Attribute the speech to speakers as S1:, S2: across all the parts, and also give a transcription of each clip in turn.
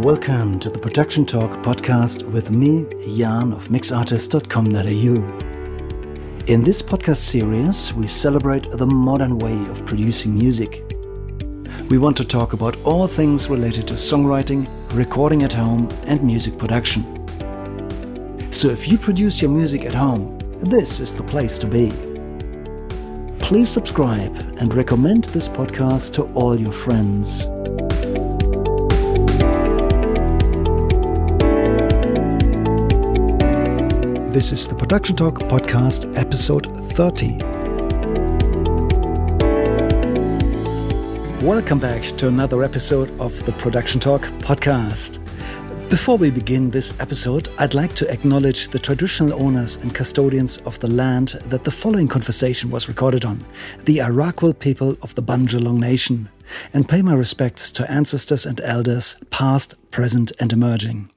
S1: Welcome to the Production Talk podcast with me, Yarn of mixartist.com.au. In this podcast series, we celebrate the modern way of producing music. We want to talk about all things related to songwriting, recording at home, and music production. So if you produce your music at home, this is the place to be. Please subscribe and recommend this podcast to all your friends. This is the Production Talk podcast, episode 30. Welcome back to another episode of the Production Talk podcast. Before we begin this episode, I'd like to acknowledge the traditional owners and custodians of the land that the following conversation was recorded on, the Arakwal people of the Bundjalung Nation, and pay my respects to ancestors and elders, past, present, and emerging.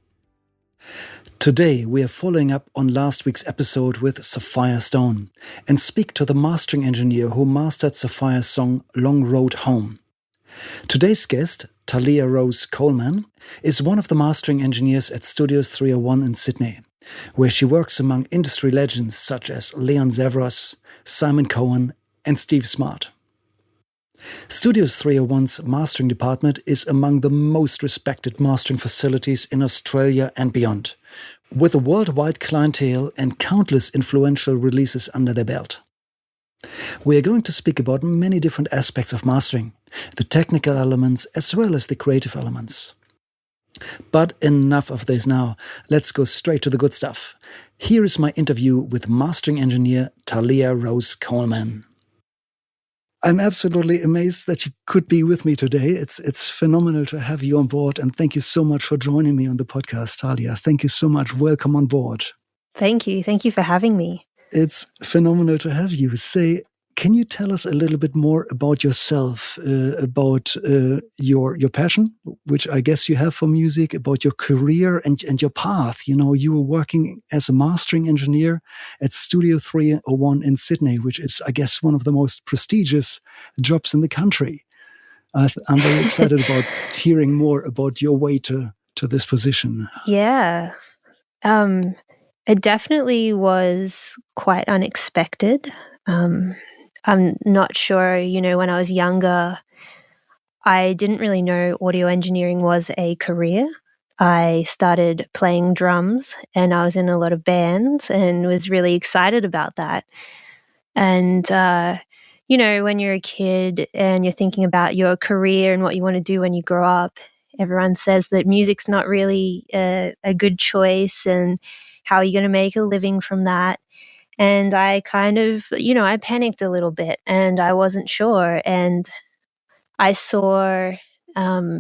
S1: Today, we are following up on last week's episode with Saphia Stone and speak to the mastering engineer who mastered Saphia's song Long Road Home. Today's guest, Tahlia Coleman, is one of the mastering engineers at Studios 301 in Sydney, where she works among industry legends such as Leon Zavros, Simon Cohen, and Steve Smart. Studios 301's mastering department is among the most respected mastering facilities in Australia and beyond, with a worldwide clientele and countless influential releases under their belt. We are going to speak about many different aspects of mastering, the technical elements as well as the creative elements. But enough of this now. Let's go straight to the good stuff. Here is my interview with mastering engineer Tahlia Coleman. I'm absolutely amazed that you could be with me today. It's phenomenal to have you on board, and thank you so much for joining me on the podcast, Tahlia. Thank you so much. Welcome on board.
S2: Thank you. Thank you for having me.
S1: It's phenomenal to have you. Can you tell us a little bit more about yourself, about your passion, which I guess you have for music, about your career and your path? You know, you were working as a mastering engineer at Studio 301 in Sydney, which is, I guess, one of the most prestigious jobs in the country. I'm very excited about hearing more about your way to this position.
S2: Yeah. It definitely was quite unexpected. I'm not sure, when I was younger, I didn't really know audio engineering was a career. I started playing drums and I was in a lot of bands and was really excited about that. And, when you're a kid and you're thinking about your career and what you want to do when you grow up, everyone says that music's not really a good choice and how are you going to make a living from that? And I kind of, I panicked a little bit and I wasn't sure. And I saw, at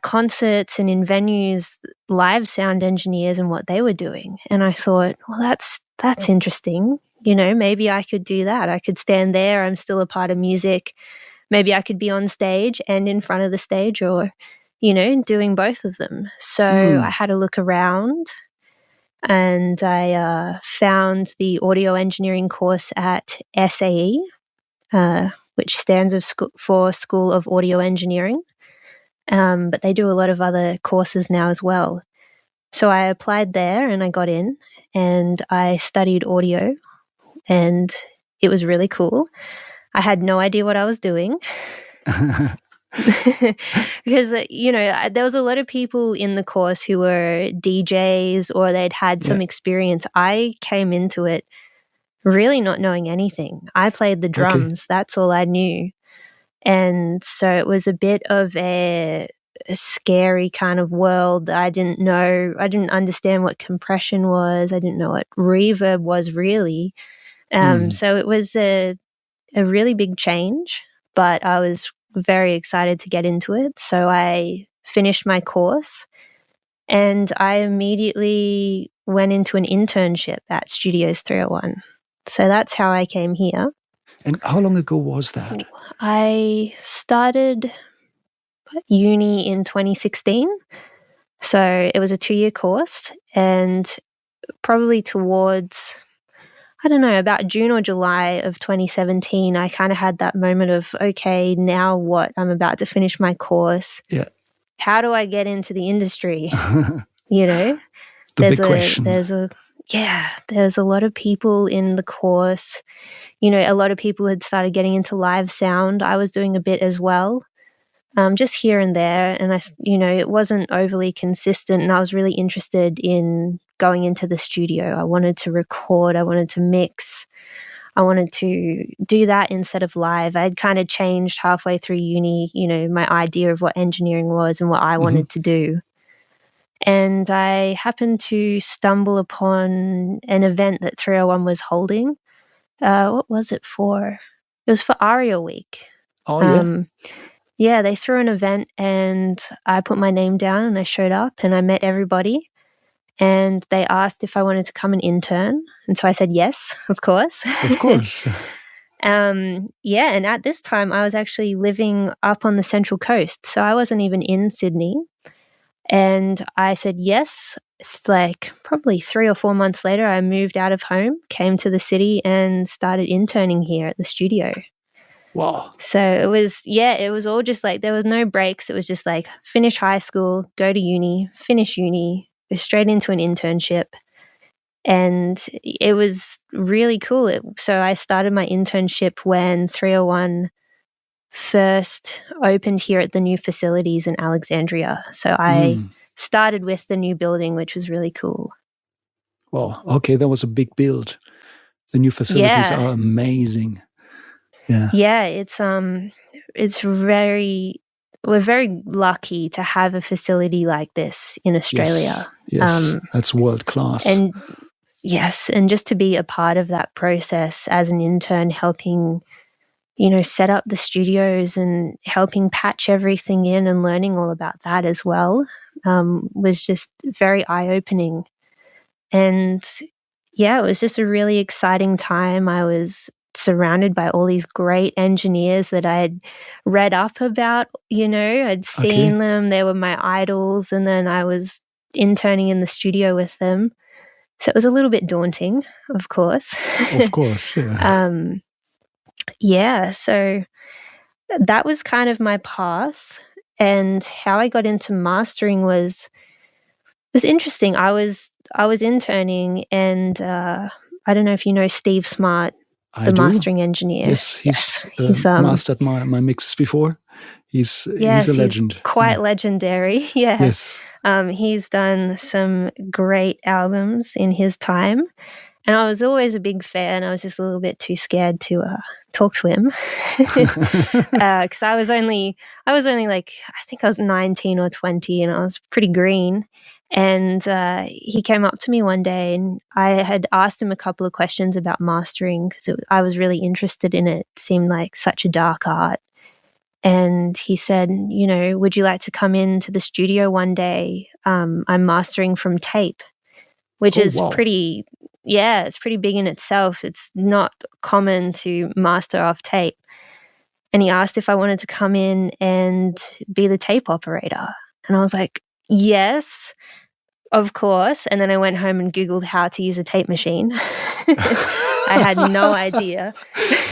S2: concerts and in venues, live sound engineers and what they were doing. And I thought, well, that's interesting. Maybe I could do that. I could stand there. I'm still a part of music. Maybe I could be on stage and in front of the stage or, doing both of them. So I had a look around. And I found the audio engineering course at SAE, which stands for School of Audio Engineering. But they do a lot of other courses now as well. So I applied there and I got in and I studied audio and it was really cool. I had no idea what I was doing. Because, there was a lot of people in the course who were DJs or they'd had some experience. I came into it really not knowing anything. I played the drums. Okay. That's all I knew. And so it was a bit of a scary kind of world. I didn't know. I didn't understand what compression was. I didn't know what reverb was really. So it was a really big change, but I was very excited to get into it. So I finished my course and I immediately went into an internship at Studios 301. So that's how I came here.
S1: And how long ago was that?
S2: I started uni in 2016. So it was a 2-year course and probably towards about June or July of 2017, I kind of had that moment of, okay, now what? I'm about to finish my course.
S1: Yeah.
S2: how do I get into the industry? You know,
S1: The big question.
S2: there's a lot of people in the course. You know, a lot of people had started getting into live sound. I was doing a bit as well, just here and there. And it wasn't overly consistent. And I was really interested in going into the studio. I wanted to record. I wanted to mix. I wanted to do that instead of live. I'd kind of changed halfway through uni, my idea of what engineering was and what I wanted to do. And I happened to stumble upon an event that 301 was holding. What was it for? It was for ARIA Week.
S1: Oh, yeah?
S2: Yeah, they threw an event and I put my name down and I showed up and I met everybody. And they asked if I wanted to come and intern. And so I said yes, of course.
S1: Of course.
S2: And at this time I was actually living up on the Central Coast. So I wasn't even in Sydney. And I said yes. It's like probably 3 or 4 months later, I moved out of home, came to the city and started interning here at the studio.
S1: Wow.
S2: So it was all just like, there was no breaks. It was just like finish high school, go to uni, finish uni, go straight into an internship. And it was really cool. So I started my internship when 301 first opened here at the new facilities in Alexandria. So I started with the new building, which was really cool.
S1: Wow. Okay, that was a big build. The new facilities are amazing. Yeah.
S2: Yeah, we're very lucky to have a facility like this in Australia.
S1: Yes, that's world class.
S2: And just to be a part of that process as an intern, helping set up the studios and helping patch everything in and learning all about that as well, was just very eye-opening. And yeah, it was just a really exciting time. I was surrounded by all these great engineers that I'd read up about, I'd seen them. They were my idols. And then I was interning in the studio with them. So it was a little bit daunting, of course.
S1: Of course, yeah.
S2: So that was kind of my path. And how I got into mastering was interesting. I was interning, and I don't know if you know Steve Smart, the mastering engineer.
S1: Yes, he's mastered my mixes before. He's a legend.
S2: He's quite legendary. Yeah.
S1: Yes.
S2: He's done some great albums in his time. And I was always a big fan. I was just a little bit too scared to talk to him because I was only like, I think I was 19 or 20, and I was pretty green. And he came up to me one day, and I had asked him a couple of questions about mastering because I was really interested in it. It seemed like such a dark art. And he said, would you like to come into the studio one day? I'm mastering from tape, which is pretty... Yeah, it's pretty big in itself. It's not common to master off tape. And he asked if I wanted to come in and be the tape operator. And I was like, yes, of course. And then I went home and Googled how to use a tape machine. I had no idea.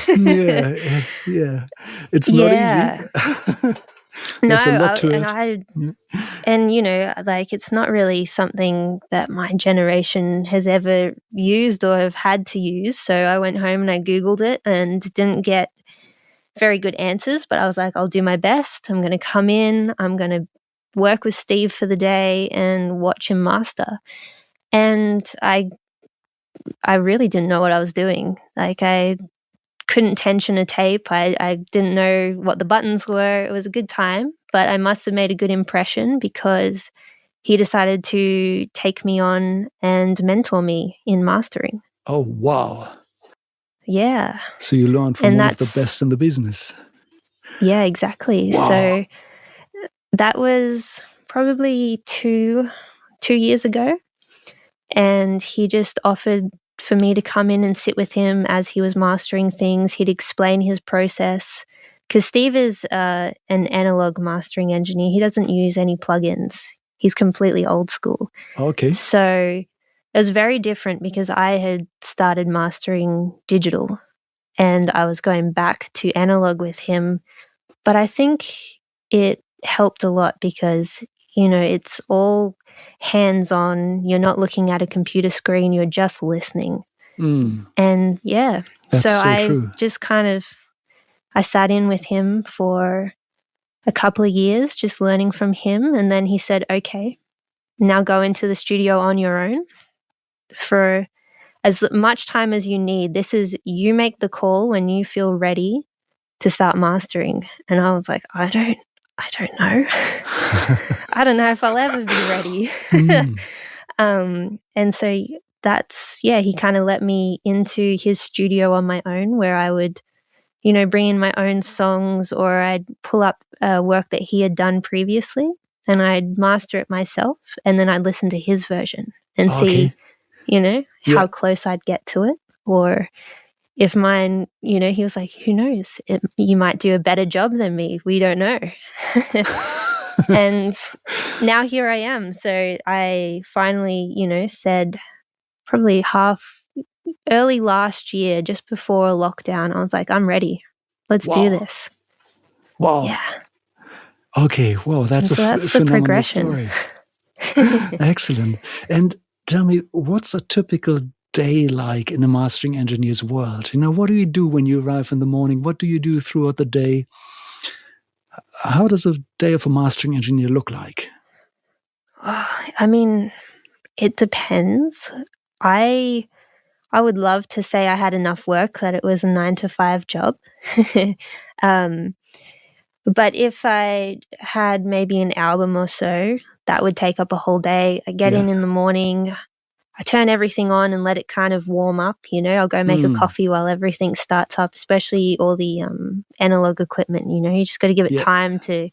S1: Yeah. It's not easy. There's a lot to it.
S2: Like, it's not really something that my generation has ever used or have had to use. So I went home and I Googled it and didn't get very good answers, but I was like, I'll do my best. I'm going to come in. I'm going to work with Steve for the day and watch him master. And I really didn't know what I was doing. Like, I couldn't tension a tape. I didn't know what the buttons were. It was a good time, but I must have made a good impression because he decided to take me on and mentor me in mastering.
S1: Oh, wow.
S2: Yeah.
S1: So you learned from one of the best in the business.
S2: Yeah, exactly.
S1: Wow.
S2: So that was probably two years ago. And he just offered for me to come in and sit with him as he was mastering things. He'd explain his process. Because Steve is an analogue mastering engineer. He doesn't use any plugins. He's completely old school.
S1: Okay.
S2: So it was very different because I had started mastering digital and I was going back to analog with him. But I think it helped a lot because, you know, it's all hands-on. You're not looking at a computer screen, you're just listening. And yeah,
S1: that's
S2: so I
S1: true.
S2: just I sat in with him for a couple of years, just learning from him. And then he said, okay, now go into the studio on your own for as much time as you need. This is, you make the call when you feel ready to start mastering. And I was like, I don't know. I don't know if I'll ever be ready. And so that's, yeah, he kind of let me into his studio on my own, where I would, you know, bring in my own songs, or I'd pull up work that he had done previously and I'd master it myself. And then I'd listen to his version and see, you know, how close I'd get to it. Or if mine, you know, he was like, who knows? You might do a better job than me. We don't know. And now here I am. So I finally, you know, said probably early last year, just before lockdown, I was like, I'm ready. Let's do this.
S1: Wow.
S2: Yeah.
S1: Okay. Wow. That's
S2: that's
S1: phenomenal
S2: the progression.
S1: Story. Excellent. And tell me, what's a typical day like in the mastering engineer's world? You know, what do you do when you arrive in the morning? What do you do throughout the day? How does a day of a mastering engineer look like?
S2: I mean, it depends. I would love to say I had enough work that it was a 9-to-5 job. But if I had maybe an album or so, that would take up a whole day. I get in the morning, I turn everything on and let it kind of warm up, you know. I'll go make a coffee while everything starts up, especially all the analog equipment, you know. You just got to give it time to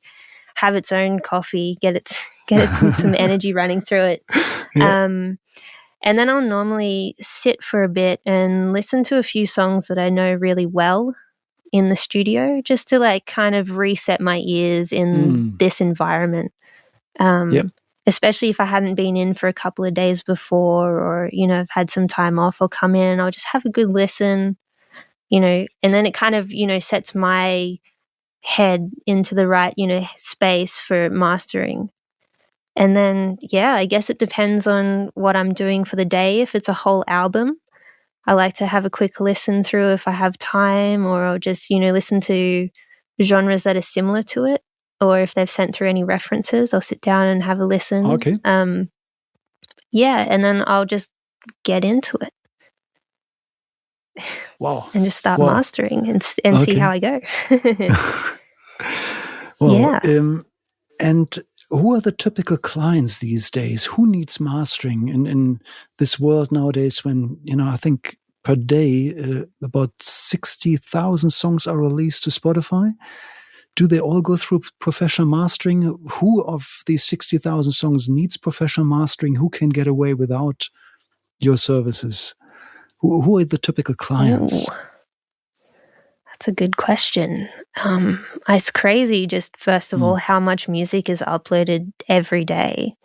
S2: have its own coffee, get it some energy running through it. And then I'll normally sit for a bit and listen to a few songs that I know really well in the studio, just to like kind of reset my ears in this environment. Especially if I hadn't been in for a couple of days before, or, you know, I've had some time off, I'll come in and I'll just have a good listen, you know, and then it kind of, you know, sets my head into the right, you know, space for mastering. And then, yeah, I guess it depends on what I'm doing for the day. If it's a whole album, I like to have a quick listen through if I have time, or I'll just, you know, listen to genres that are similar to it. Or if they've sent through any references, I'll sit down and have a listen.
S1: Okay.
S2: Yeah, and then I'll just get into it.
S1: Wow.
S2: And just start mastering and see how I go.
S1: Yeah. And who are the typical clients these days? Who needs mastering in this world nowadays when, you know, I think per day about 60,000 songs are released to Spotify? Do they all go through professional mastering? Who of these 60,000 songs needs professional mastering? Who can get away without your services? Who are the typical clients?
S2: Ooh, that's a good question. It's crazy, just first of all, how much music is uploaded every day.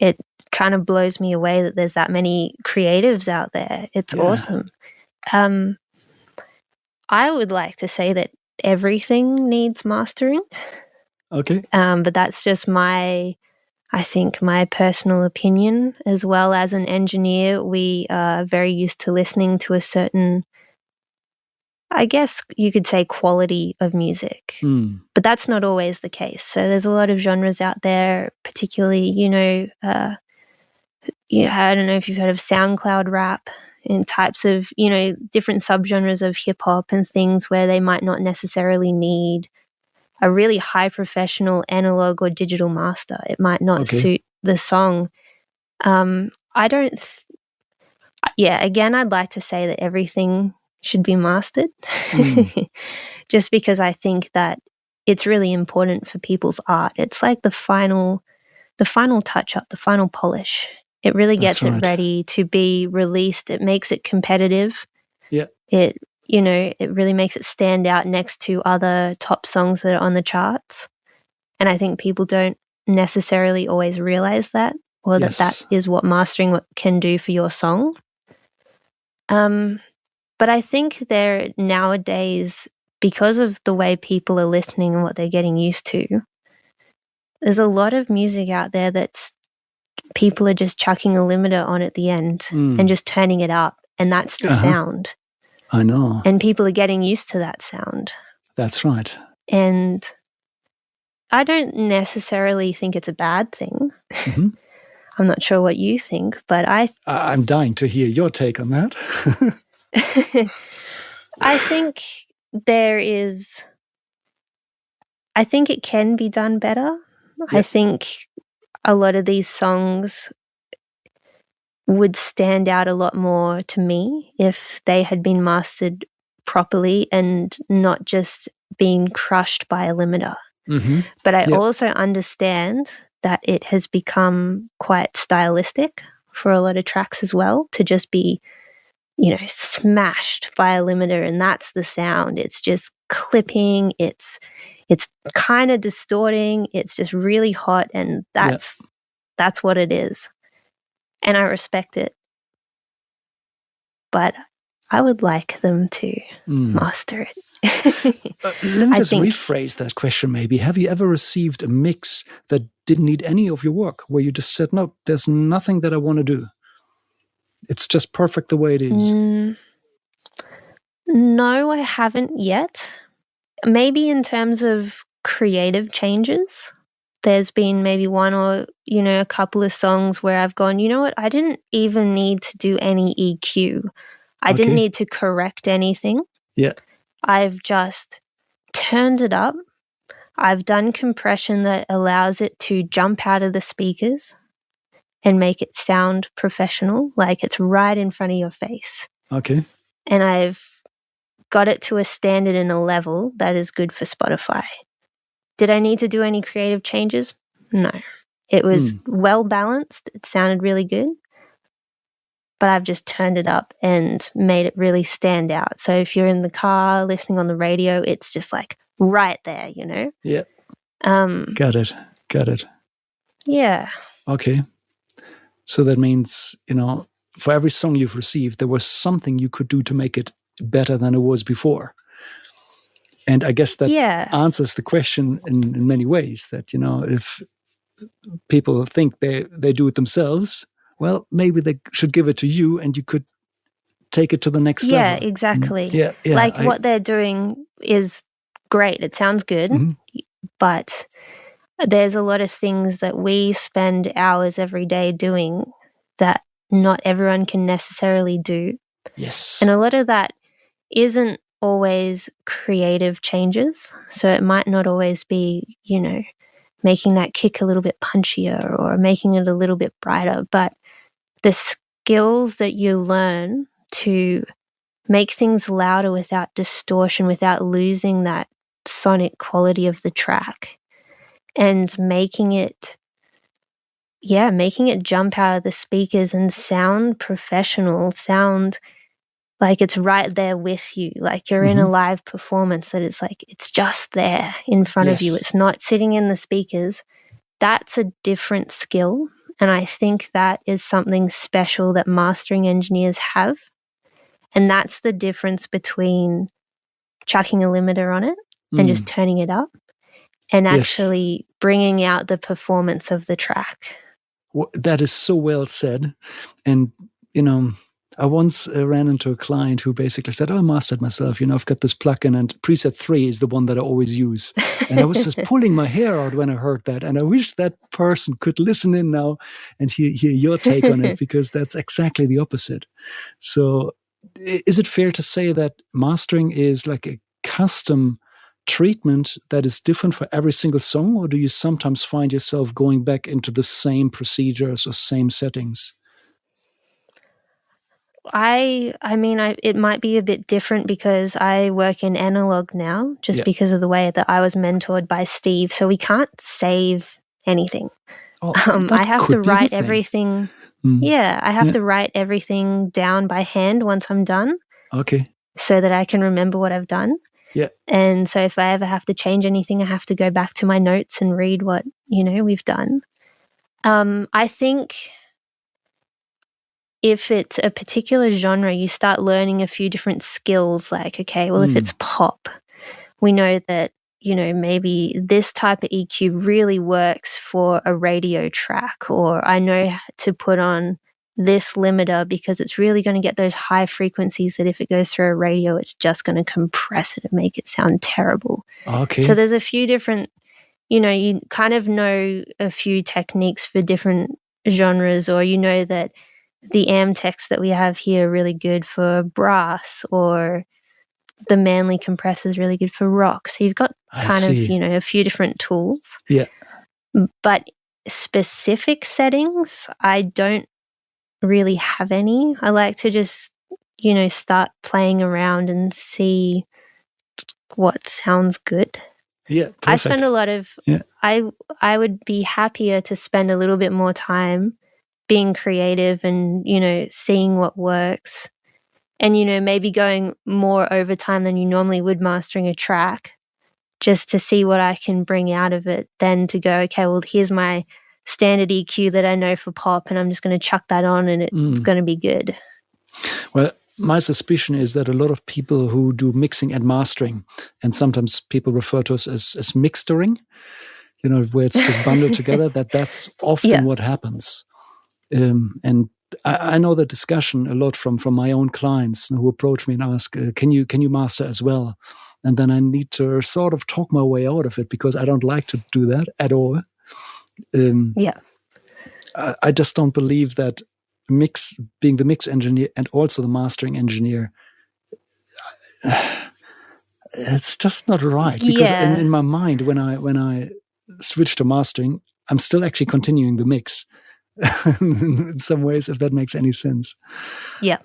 S2: It kind of blows me away that there's that many creatives out there. It's awesome. I would like to say that everything needs mastering.
S1: Okay.
S2: But that's just I think my personal opinion. As well, as an engineer, we are very used to listening to a certain, I guess you could say, quality of music. But that's not always the case. So there's a lot of genres out there, particularly, you know, I don't know if you've heard of SoundCloud rap, and types of, you know, different subgenres of hip hop and things where they might not necessarily need a really high professional analog or digital master. It might not suit the song. Again, I'd like to say that everything should be mastered, just because I think that it's really important for people's art. It's like the final touch up, the final polish. It really gets it ready to be released. It makes it competitive.
S1: Yeah.
S2: It, you know, it really makes it stand out next to other top songs that are on the charts. And I think people don't necessarily always realize that, or that is what mastering can do for your song. But I think there nowadays, because of the way people are listening and what they're getting used to, There's a lot of music out there that's people are just chucking a limiter on at the end and just turning it up, and that's the sound.
S1: I know.
S2: And people are getting used to that sound.
S1: That's right.
S2: And I don't necessarily think it's a bad thing.
S1: Mm-hmm.
S2: I'm not sure what you think, but
S1: I'm dying to hear your take on that.
S2: I think it can be done better. Yep. I think a lot of these songs would stand out a lot more to me if they had been mastered properly and not just being crushed by a limiter.
S1: Mm-hmm.
S2: But I also understand that it has become quite stylistic for a lot of tracks as well, to just be, smashed by a limiter, and that's the sound. It's just clipping, it's kind of distorting, it's just really hot, and that's what it is. And I respect it. But I would like them to master it.
S1: Let me just rephrase that question maybe. Have you ever received a mix that didn't need any of your work, where you just said, no, there's nothing that I want to do? It's just perfect the way it is.
S2: No, I haven't yet. Maybe in terms of creative changes, there's been maybe one or, a couple of songs where I've gone, you know what, I didn't even need to do any EQ. I didn't need to correct anything.
S1: Yeah.
S2: I've just turned it up. I've done compression that allows it to jump out of the speakers and make it sound professional, like it's right in front of your face.
S1: Okay.
S2: And I've got it to a standard and a level that is good for Spotify. Did I need to do any creative changes? No. It was well balanced. It sounded really good. But I've just turned it up and made it really stand out. So if you're in the car listening on the radio, it's just like right there,
S1: Yeah. Got it.
S2: Yeah.
S1: Okay. So that means, for every song you've received, there was something you could do to make it better than it was before. And I guess that answers the question in many ways, that, if people think they do it themselves, well, maybe they should give it to you and you could take it to the next level.
S2: Yeah, exactly.
S1: Yeah.
S2: What they're doing is great. It sounds good, but there's a lot of things that we spend hours every day doing that not everyone can necessarily do.
S1: Yes.
S2: And a lot of that isn't always creative changes. So it might not always be, making that kick a little bit punchier or making it a little bit brighter, but the skills that you learn to make things louder without distortion, without losing that sonic quality of the track, and making it jump out of the speakers and sound professional, sound like it's right there with you, like you're in a live performance, that it's like it's just there in front of you. It's not sitting in the speakers. That's a different skill. And I think that is something special that mastering engineers have. And that's the difference between chucking a limiter on it and just turning it up and actually bringing out the performance of the track.
S1: Well, that is so well said. And, I once ran into a client who basically said, I mastered myself. I've got this plugin and preset 3 is the one that I always use. And I was just pulling my hair out when I heard that. And I wish that person could listen in now and hear your take on it, because that's exactly the opposite. So is it fair to say that mastering is like a custom treatment that is different for every single song? Or do you sometimes find yourself going back into the same procedures or same settings?
S2: It might be a bit different because I work in analogue now, just because of the way that I was mentored by Steve. So we can't save anything. I have to write everything. I have to write everything down by hand once I'm done.
S1: Okay.
S2: So that I can remember what I've done.
S1: Yeah.
S2: And so if I ever have to change anything, I have to go back to my notes and read what, we've done. I think if it's a particular genre, you start learning a few different skills, like, okay, well, if it's pop, we know that maybe this type of EQ really works for a radio track, or I know to put on this limiter because it's really going to get those high frequencies that if it goes through a radio, it's just going to compress it and make it sound terrible.
S1: Okay.
S2: So there's a few different, you kind of know a few techniques for different genres, or that the Amtex that we have here are really good for brass, or the Manly compressor is really good for rock. So you've got kind of, a few different tools.
S1: Yeah.
S2: But specific settings, I don't really have any. I like to just, start playing around and see what sounds good.
S1: Yeah, perfect.
S2: I spend a lot of, I would be happier to spend a little bit more time being creative and, seeing what works. And, maybe going more overtime than you normally would mastering a track, just to see what I can bring out of it, than to go, okay, well, here's my standard EQ that I know for pop, and I'm just going to chuck that on and it's going to be good.
S1: Well, my suspicion is that a lot of people who do mixing and mastering, and sometimes people refer to us as mixtering, where it's just bundled together, that's often what happens. And I know the discussion a lot from my own clients who approach me and ask, can you master as well? And then I need to sort of talk my way out of it, because I don't like to do that at all. I just don't believe that being the mix engineer and also the mastering engineer, it's just not right. Because in my mind, when I switch to mastering, I'm still actually continuing the mix. In some ways, if that makes any sense.
S2: Yeah.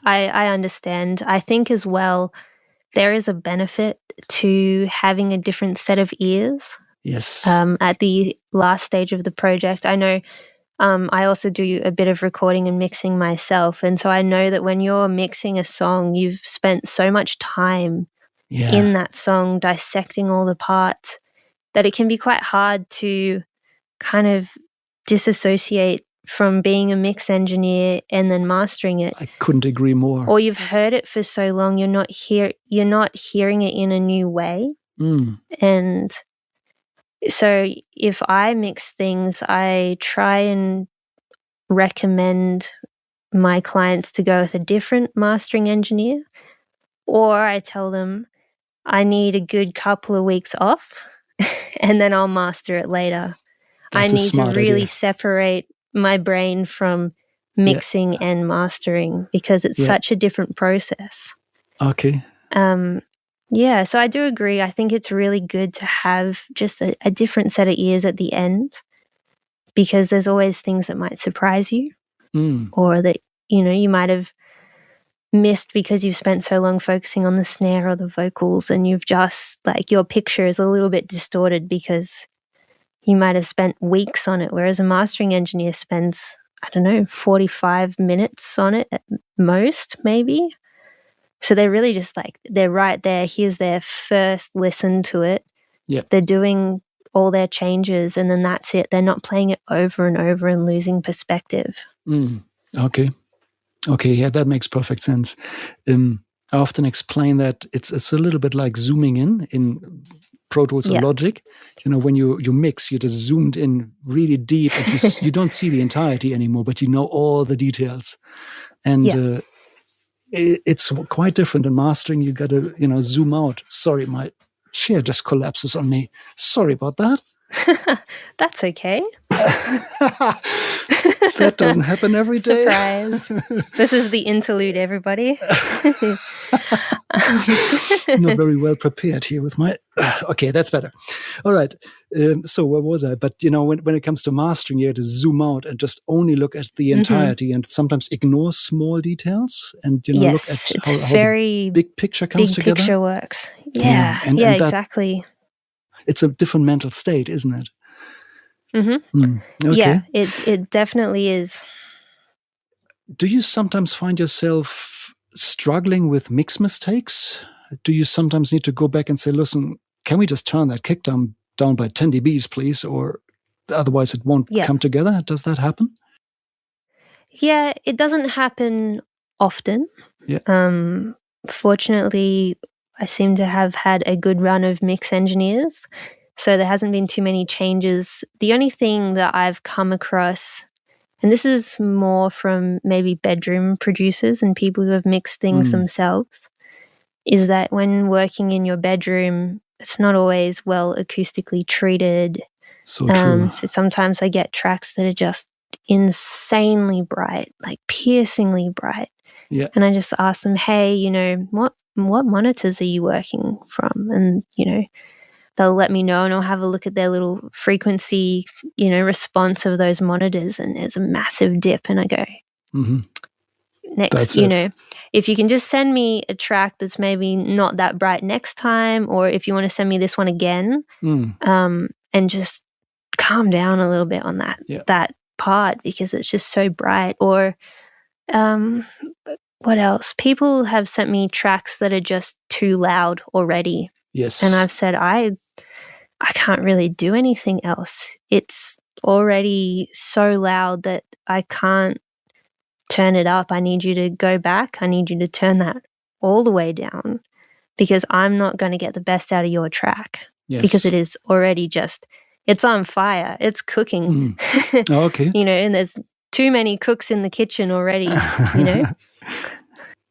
S2: I understand. I think as well, there is a benefit to having a different set of ears.
S1: Yes.
S2: At the last stage of the project, I know I also do a bit of recording and mixing myself. And so I know that when you're mixing a song, you've spent so much time in that song dissecting all the parts that it can be quite hard to kind of disassociate from being a mix engineer and then mastering it.
S1: I couldn't agree more.
S2: Or you've heard it for so long, you're not hearing it in a new way. And so if I mix things, I try and recommend my clients to go with a different mastering engineer, or I tell them I need a good couple of weeks off and then I'll master it later.
S1: That's
S2: I need to really
S1: idea.
S2: separate my brain from mixing and mastering, because it's such a different process.
S1: Okay.
S2: So I do agree. I think it's really good to have just a different set of ears at the end, because there's always things that might surprise you or that, you might have missed because you've spent so long focusing on the snare or the vocals, and you've just, your picture is a little bit distorted because you might have spent weeks on it, whereas a mastering engineer spends, 45 minutes on it at most, maybe. So they're really just they're right there. Here's their first listen to it.
S1: Yep.
S2: They're doing all their changes, and then that's it. They're not playing it over and over and losing perspective.
S1: Okay. Yeah, that makes perfect sense. I often explain that it's a little bit like zooming in Pro Tools or Logic. When you mix, you're just zoomed in really deep, and you don't see the entirety anymore, but you know all the details. And it's quite different in mastering. You got to zoom out. Sorry, my chair just collapses on me. Sorry about that.
S2: That's okay.
S1: That doesn't happen every day.
S2: Surprise. This is the interlude, everybody.
S1: Not very well prepared here with my... Okay, that's better. All right. So where was I? But, when it comes to mastering, you have to zoom out and just only look at the entirety and sometimes ignore small details and, look at how the big picture comes together.
S2: Big picture works. Yeah, and exactly.
S1: It's a different mental state, isn't it?
S2: Okay. Yeah, it definitely is.
S1: Do you sometimes find yourself struggling with mix mistakes? Do you sometimes need to go back and say, listen, can we just turn that kick down by 10 dBs, please? Or otherwise it won't come together? Does that happen?
S2: Yeah, it doesn't happen often.
S1: Yeah.
S2: Fortunately, I seem to have had a good run of mix engineers. So there hasn't been too many changes. The only thing that I've come across, and this is more from maybe bedroom producers and people who have mixed things themselves, is that when working in your bedroom, it's not always well acoustically treated.
S1: So true.
S2: So sometimes I get tracks that are just insanely bright, like piercingly bright.
S1: Yeah.
S2: And I just ask them, hey, what monitors are you working from? And, they'll let me know, and I'll have a look at their little frequency, response of those monitors, and there's a massive dip, and I go, next, if you can just send me a track that's maybe not that bright next time, or if you want to send me this one again, and just calm down a little bit on that part, because it's just so bright. Or what else? People have sent me tracks that are just too loud already.
S1: Yes.
S2: And I've said, I can't really do anything else. It's already so loud that I can't turn it up. I need you to go back. I need you to turn that all the way down, because I'm not going to get the best out of your track.
S1: Yes.
S2: Because it is already it's on fire. It's cooking.
S1: Oh, okay.
S2: And there's too many cooks in the kitchen already,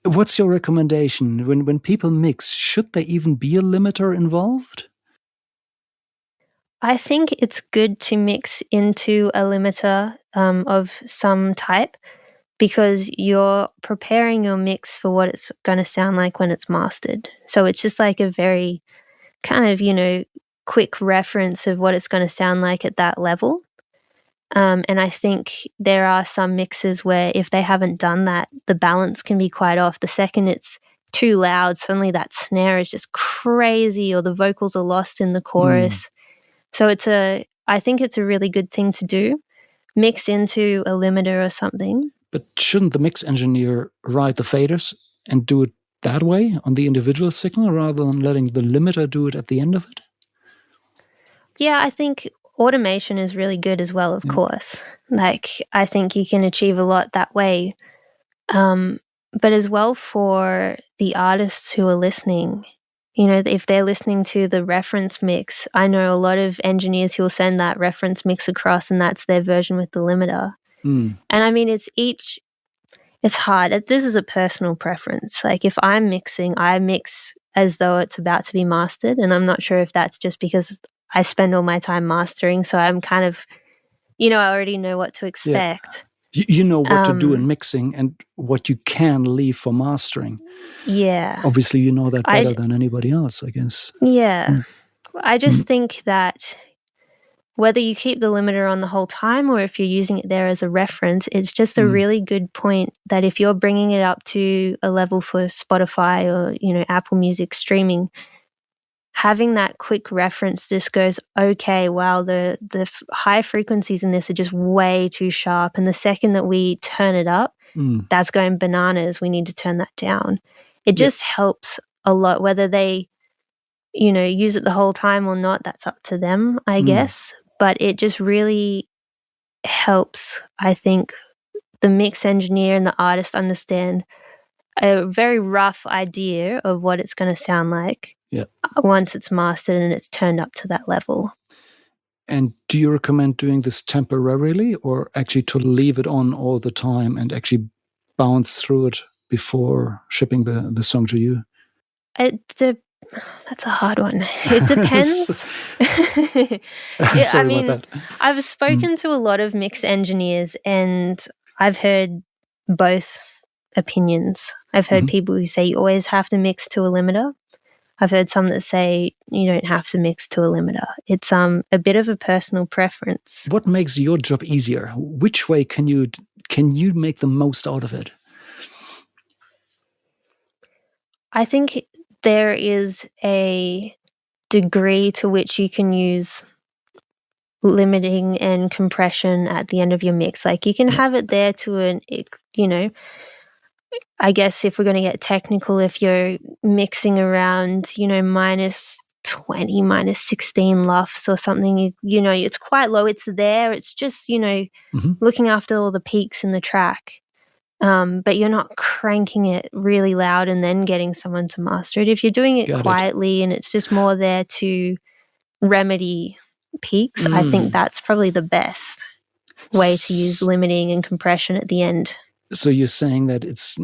S1: What's your recommendation? When people mix, should there even be a limiter involved?
S2: I think it's good to mix into a limiter of some type, because you're preparing your mix for what it's going to sound like when it's mastered. So it's just like a very kind of, quick reference of what it's going to sound like at that level. And I think there are some mixes where if they haven't done that, the balance can be quite off. The second it's too loud, suddenly that snare is just crazy, or the vocals are lost in the chorus. So I think it's a really good thing to do. Mix into a limiter or something.
S1: But shouldn't the mix engineer write the faders and do it that way on the individual signal, rather than letting the limiter do it at the end of it?
S2: Yeah, I think automation is really good as well, of course. Like, I think you can achieve a lot that way. But as well, for the artists who are listening, if they're listening to the reference mix, I know a lot of engineers who will send that reference mix across, and that's their version with the limiter. And I mean, it's hard. This is a personal preference. Like, if I'm mixing, I mix as though it's about to be mastered. And I'm not sure if that's just because I spend all my time mastering. So I'm kind of, I already know what to expect.
S1: Yeah. You know what to do in mixing and what you can leave for mastering.
S2: Yeah.
S1: Obviously, you know that better than anybody else, I guess.
S2: Yeah. I just think that whether you keep the limiter on the whole time, or if you're using it there as a reference, it's just a really good point that if you're bringing it up to a level for Spotify or, Apple Music streaming, having that quick reference just goes, okay, wow, the high frequencies in this are just way too sharp. And the second that we turn it up, that's going bananas. We need to turn that down. It just helps a lot. Whether they, use it the whole time or not, that's up to them, I guess. But it just really helps, I think, the mix engineer and the artist understand a very rough idea of what it's going to sound like once it's mastered and it's turned up to that level.
S1: And do you recommend doing this temporarily, or actually to leave it on all the time and actually bounce through it before shipping the song to you?
S2: That's a hard one. It depends.
S1: Sorry about that.
S2: I've spoken to a lot of mix engineers, and I've heard both opinions. I've heard people who say you always have to mix to a limiter. I've heard some that say you don't have to mix to a limiter. It's a bit of a personal preference.
S1: What makes your job easier? Which way can you make the most out of it?
S2: I think there is a degree to which you can use limiting and compression at the end of your mix. Like, you can have it there to I guess if we're going to get technical, if you're mixing around, minus 20, minus 16 lufs or something, it's quite low. It's there. It's just, looking after all the peaks in the track. but you're not cranking it really loud and then getting someone to master it. If you're doing it quietly and it's just more there to remedy peaks, I think that's probably the best way to use limiting and compression at the end.
S1: So you're saying that it's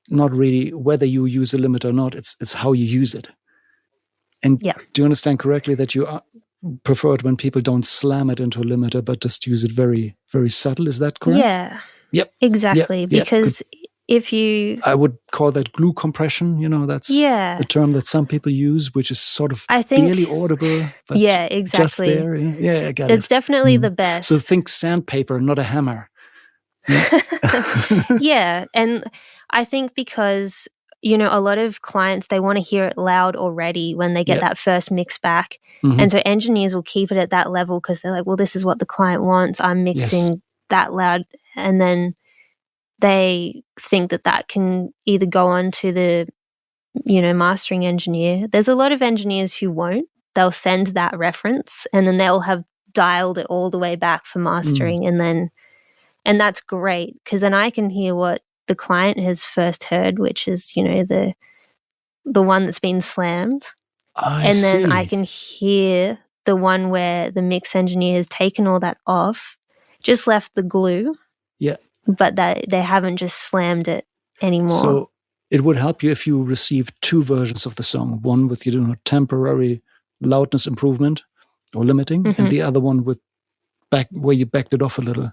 S1: not really whether you use a limiter or not, it's how you use it. And do you understand correctly that you prefer it when people don't slam it into a limiter but just use it very, very subtle? Is that correct?
S2: Yeah.
S1: Yep.
S2: Exactly.
S1: Yep.
S2: Because if you...
S1: I would call that glue compression, that's the term that some people use, which is sort of barely audible, but
S2: exactly.
S1: just there. Yeah, I got it.
S2: It's definitely the best.
S1: So think sandpaper, not a hammer.
S2: Yeah. And I think because, a lot of clients, they want to hear it loud already when they get that first mix back. And so engineers will keep it at that level because they're like, well, this is what the client wants. I'm mixing that loud. And then they think that can either go on to the, mastering engineer. There's a lot of engineers who won't. They'll send that reference and then they'll have dialed it all the way back for mastering. And that's great because then I can hear what the client has first heard, which is, the one that's been slammed. Then I can hear the one where the mix engineer has taken all that off, just left the glue.
S1: Yeah.
S2: But that they haven't just slammed it anymore.
S1: So it would help you if you receive two versions of the song, one with temporary loudness improvement or limiting, and the other one with where you backed it off a little.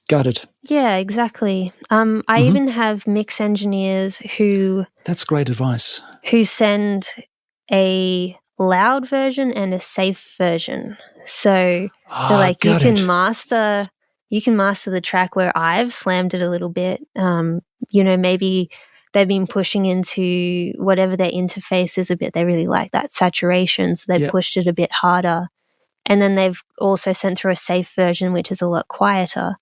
S1: Got it.
S2: Yeah, exactly. I even have mix engineers who... That's
S1: great advice.
S2: Who send a loud version and a safe version. So they're like, you can master the track where I've slammed it a little bit. Maybe they've been pushing into whatever their interface is a bit. They really like that saturation, so they've pushed it a bit harder. And then they've also sent through a safe version, which is a lot quieter.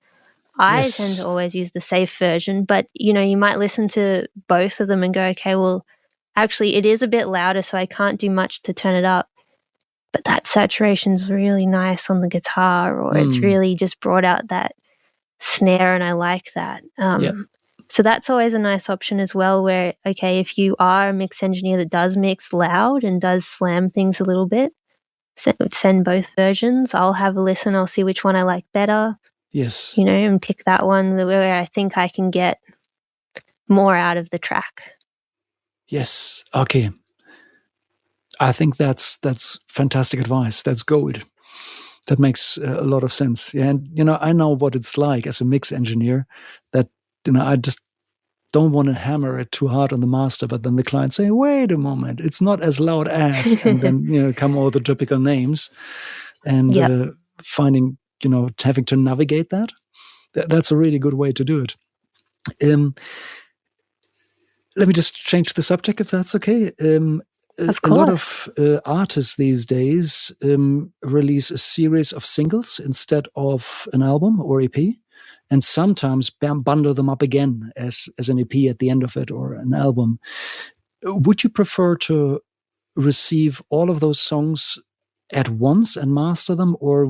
S2: I tend to always use the safe version, but, you might listen to both of them and go, okay, well, actually it is a bit louder, so I can't do much to turn it up. But that saturation's really nice on the guitar, or it's really just brought out that snare and I like that. So that's always a nice option as well where, okay, if you are a mix engineer that does mix loud and does slam things a little bit, send both versions. I'll have a listen. I'll see which one I like better.
S1: Yes.
S2: And pick that one where I think I can get more out of the track.
S1: Yes. Okay. I think that's fantastic advice. That's gold. That makes a lot of sense. Yeah, and I know what it's like as a mix engineer. That I just don't want to hammer it too hard on the master, but then the client say, "Wait a moment, it's not as loud as," and then come all the typical names, and finding having to navigate that. That's a really good way to do it. Let me just change the subject if that's okay. A lot of artists these days release a series of singles instead of an album or EP, and sometimes bundle them up again as an EP at the end of it or an album. Would you prefer to receive all of those songs at once and master them, or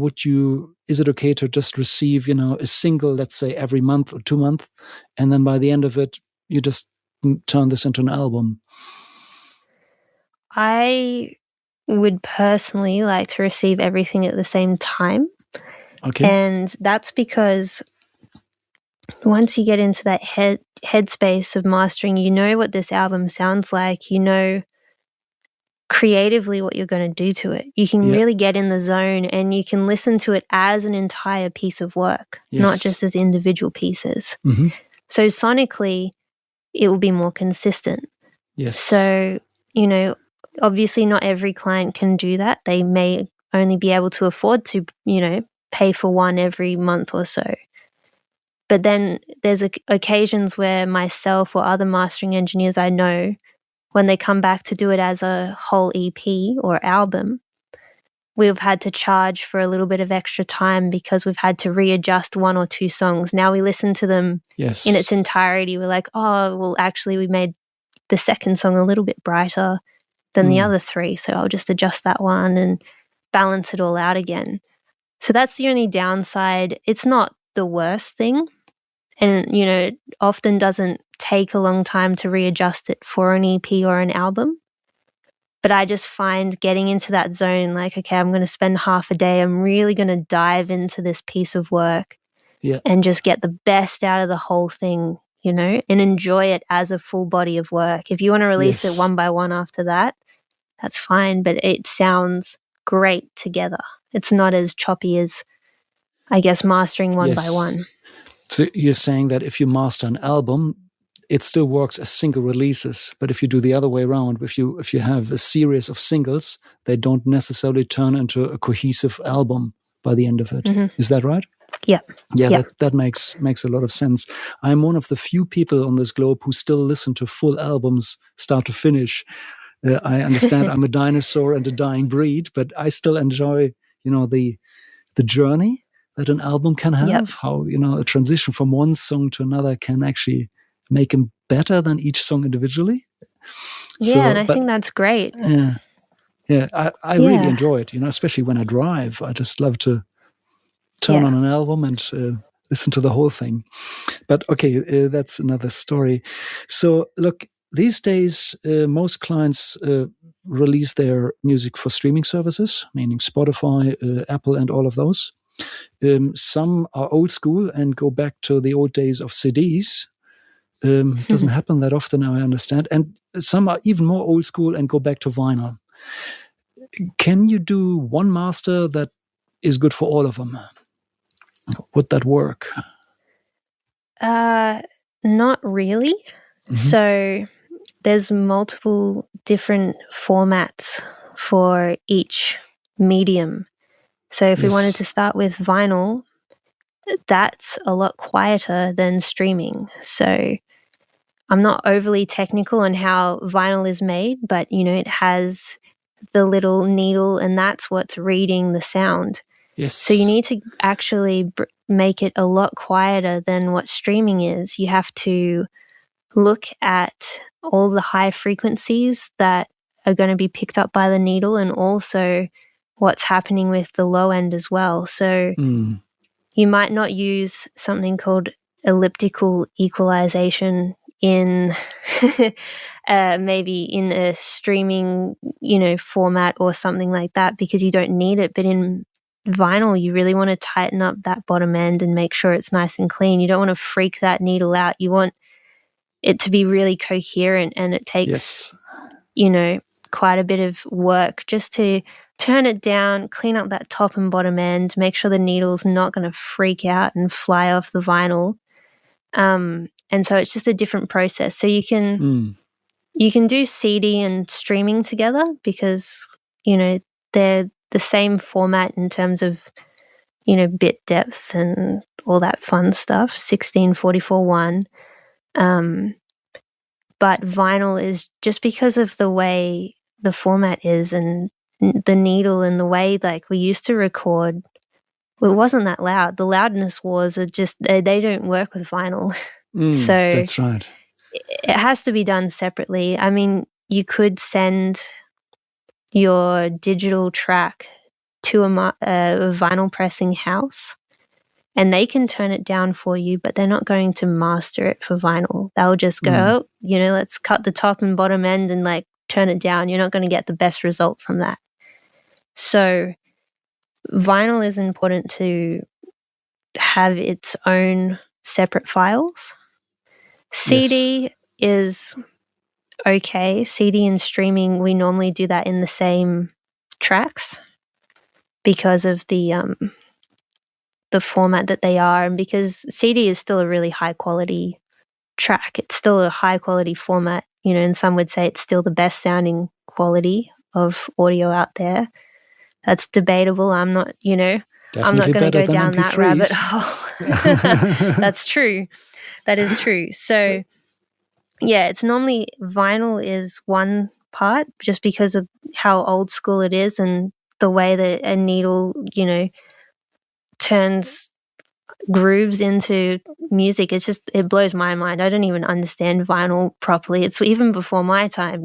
S1: is it okay to just receive a single, let's say every month or 2 months, and then by the end of it you just turn this into an album?
S2: I would personally like to receive everything at the same time.
S1: Okay.
S2: And that's because once you get into that headspace of mastering, what this album sounds like, creatively what you're going to do to it. You can really get in the zone and you can listen to it as an entire piece of work, not just as individual pieces. So sonically, it will be more consistent.
S1: Yes.
S2: So, obviously not every client can do that. They may only be able to afford to, pay for one every month or so. But then there's occasions where myself or other mastering engineers I know, when they come back to do it as a whole EP or album, we've had to charge for a little bit of extra time because we've had to readjust 1 or 2 songs. Now we listen to them in its entirety. We're like, oh, well, actually we made the second song a little bit brighter than the other 3, so I'll just adjust that one and balance it all out again. So that's the only downside. It's not the worst thing. And, it often doesn't take a long time to readjust it for an EP or an album. But I just find getting into that zone, like, okay, I'm going to spend half a day. I'm really going to dive into this piece of work and just get the best out of the whole thing, and enjoy it as a full body of work. If you want to release it one by one after that, that's fine. But it sounds great together. It's not as choppy as, I guess, mastering one by one.
S1: So you're saying that if you master an album, it still works as single releases. But if you do the other way around, if you have a series of singles, they don't necessarily turn into a cohesive album by the end of it. Mm-hmm. Is that right?
S2: Yeah.
S1: Yeah, that makes a lot of sense. I'm one of the few people on this globe who still listen to full albums start to finish. I understand I'm a dinosaur and a dying breed, but I still enjoy, the journey that an album can have, how, a transition from one song to another can actually make them better than each song individually.
S2: And I think that's great.
S1: Yeah, I really enjoy it, especially when I drive. I just love to turn on an album and listen to the whole thing. But okay, that's another story. So look, these days, most clients release their music for streaming services, meaning Spotify, Apple, and all of those. Some are old school and go back to the old days of CDs. Doesn't happen that often, I understand. And some are even more old school and go back to vinyl. Can you do one master that is good for all of them? Would that work?
S2: Not really. Mm-hmm. So there's multiple different formats for each medium. So if we wanted to start with vinyl, that's a lot quieter than streaming. So I'm not overly technical on how vinyl is made, but, it has the little needle and that's what's reading the sound.
S1: Yes.
S2: So you need to actually make it a lot quieter than what streaming is. You have to look at all the high frequencies that are going to be picked up by the needle and also what's happening with the low end as well. So you might not use something called elliptical equalization in maybe in a streaming, format or something like that because you don't need it. But in vinyl, you really want to tighten up that bottom end and make sure it's nice and clean. You don't want to freak that needle out. You want it to be really coherent, and it takes, quite a bit of work just to turn it down, clean up that top and bottom end, make sure the needle's not going to freak out and fly off the vinyl. And so it's just a different process. So you can do CD and streaming together because, they're the same format in terms of, bit depth and all that fun stuff, 16:44:1. But vinyl is just because of the way the format is and the needle and the way like we used to record, it wasn't that loud. The loudness wars are just, they don't work with vinyl. So
S1: that's right.
S2: It has to be done separately. I mean, you could send your digital track to a vinyl pressing house and they can turn it down for you, but they're not going to master it for vinyl. They'll just go, let's cut the top and bottom end and like turn it down. You're not going to get the best result from that. So vinyl is important to have its own separate files. CD is okay. CD and streaming, we normally do that in the same tracks because of the format that they are, and because CD is still a really high quality track. It's still a high quality format, and some would say it's still the best sounding quality of audio out there. That's debatable. I'm not,
S1: Definitely
S2: I'm not going to go down
S1: MP3s.
S2: that rabbit hole. That's true. That is true. So yeah, it's normally vinyl is one part just because of how old school it is and the way that a needle, turns grooves into music. It's just, it blows my mind. I don't even understand vinyl properly. It's even before my time,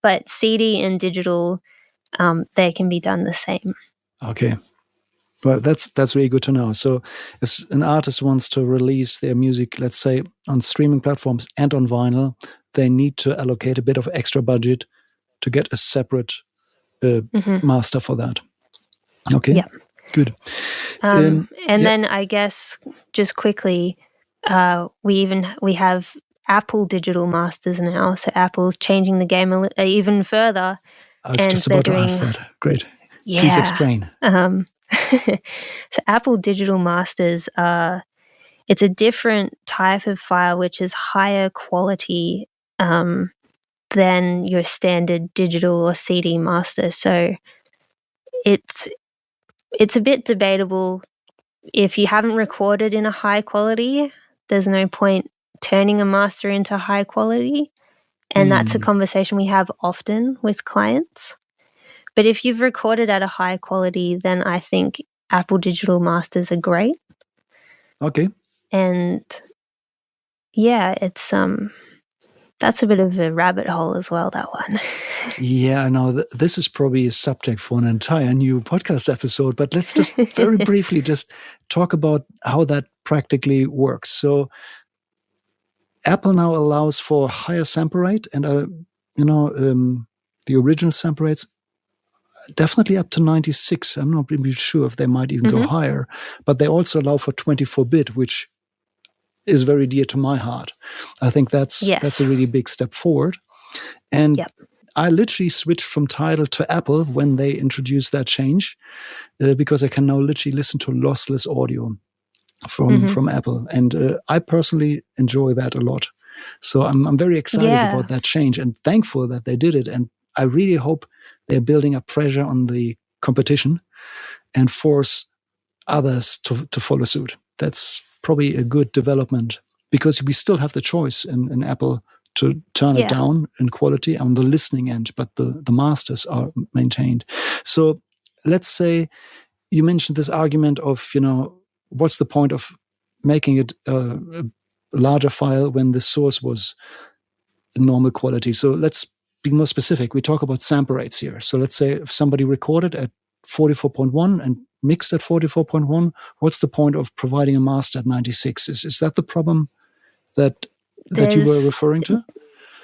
S2: but CD and digital, they can be done the same.
S1: Okay. Well, that's really good to know. So if an artist wants to release their music, let's say on streaming platforms and on vinyl, they need to allocate a bit of extra budget to get a separate master for that. Okay,
S2: yeah.
S1: good.
S2: And then I guess just quickly, we have Apple digital masters now. So Apple's changing the game even further.
S1: I was just about to ask that. Great.
S2: Yeah.
S1: Please explain.
S2: So Apple digital masters it's a different type of file which is higher quality than your standard digital or CD master. So it's a bit debatable. If you haven't recorded in a high quality, there's no point turning a master into high quality. And that's a conversation we have often with clients. But if you've recorded at a high quality, then I think Apple digital masters are great.
S1: Okay.
S2: And yeah, it's that's a bit of a rabbit hole as well, that one.
S1: Yeah, I know. This is probably a subject for an entire new podcast episode, but let's just very briefly just talk about how that practically works. So Apple now allows for higher sample rate, and the original sample rates definitely up to 96. I'm not really sure if they might even go higher, but they also allow for 24-bit, which is very dear to my heart. I think that's a really big step forward. And I literally switched from Tidal to Apple when they introduced that change, because I can now literally listen to lossless audio from Apple, and I personally enjoy that a lot. So I'm very excited about that change and thankful that they did it. And I really hope they're building up pressure on the competition and force others to follow suit. That's probably a good development, because we still have the choice in Apple to turn it down in quality on the listening end, but the masters are maintained. So let's say you mentioned this argument of, what's the point of making it a larger file when the source was normal quality? So let's be more specific. We talk about sample rates here. So let's say if somebody recorded at 44.1 and mixed at 44.1, what's the point of providing a master at 96? Is that the problem that you were referring to?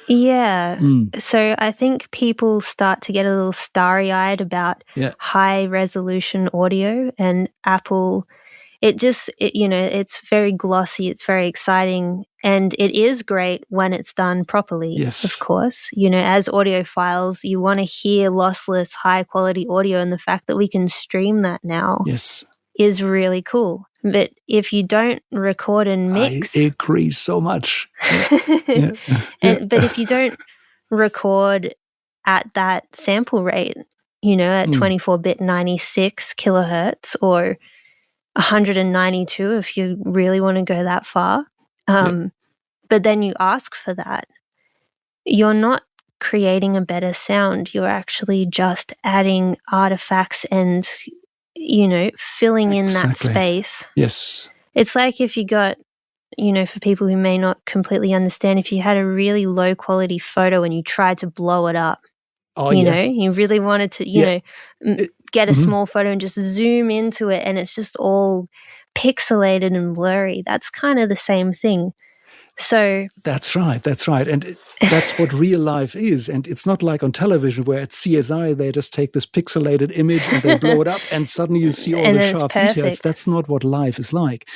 S2: Yeah. So I think people start to get a little starry-eyed about high resolution audio, and Apple, it's very glossy, it's very exciting, and it is great when it's done properly.
S1: Yes.
S2: Of course. As audiophiles, you want to hear lossless, high quality audio, and the fact that we can stream that now is really cool. But if you don't record and mix,
S1: I agree so much.
S2: But if you don't record at that sample rate, at 24-bit 96 kilohertz or 192 if you really want to go that far, but then you ask for that, you're not creating a better sound. You're actually just adding artifacts and filling in that space.
S1: Yes.
S2: It's like if you got, for people who may not completely understand, if you had a really low quality photo and you tried to blow it up, you really wanted to, get a small photo and just zoom into it, and it's just all pixelated and blurry. That's kind of the same thing. So
S1: that's right. And that's what real life is. And it's not like on television where at CSI, they just take this pixelated image and they blow it up and suddenly you see all the sharp details. That's not what life is like.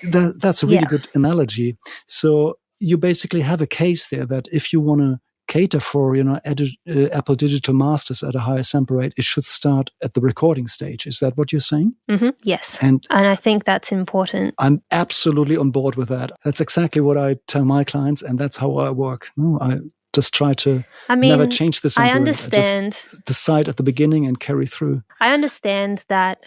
S1: That's a really good analogy. So you basically have a case there that if you want to cater for, Apple digital masters at a higher sample rate, it should start at the recording stage. Is that what you're saying?
S2: Yes. And I think that's important.
S1: I'm absolutely on board with that. That's exactly what I tell my clients, and that's how I work. No, I just try to never change the sample rate. I
S2: understand.
S1: I just decide at the beginning and carry through.
S2: I understand that.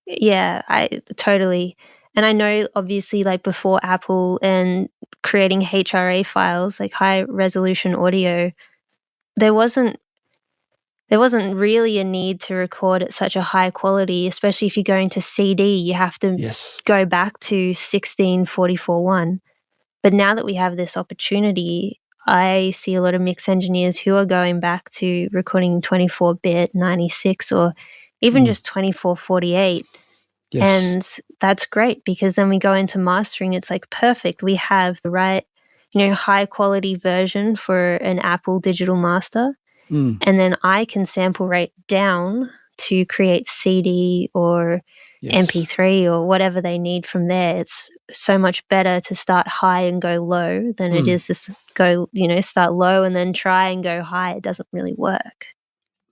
S2: Yeah, I totally. And I know, obviously, like before Apple and creating HRA files, like high resolution audio, there wasn't really a need to record at such a high quality, especially if you're going to CD. You have to go back to 16:44:1. But now that we have this opportunity, I see a lot of mix engineers who are going back to recording 24-bit 96 or even just 24:48.
S1: Yes.
S2: And that's great because then we go into mastering. It's like perfect. We have the right, high quality version for an Apple digital master.
S1: Mm.
S2: And then I can sample rate down to create CD or
S1: Yes.
S2: MP3 or whatever they need from there. It's so much better to start high and go low than it is to go, start low and then try and go high. It doesn't really work.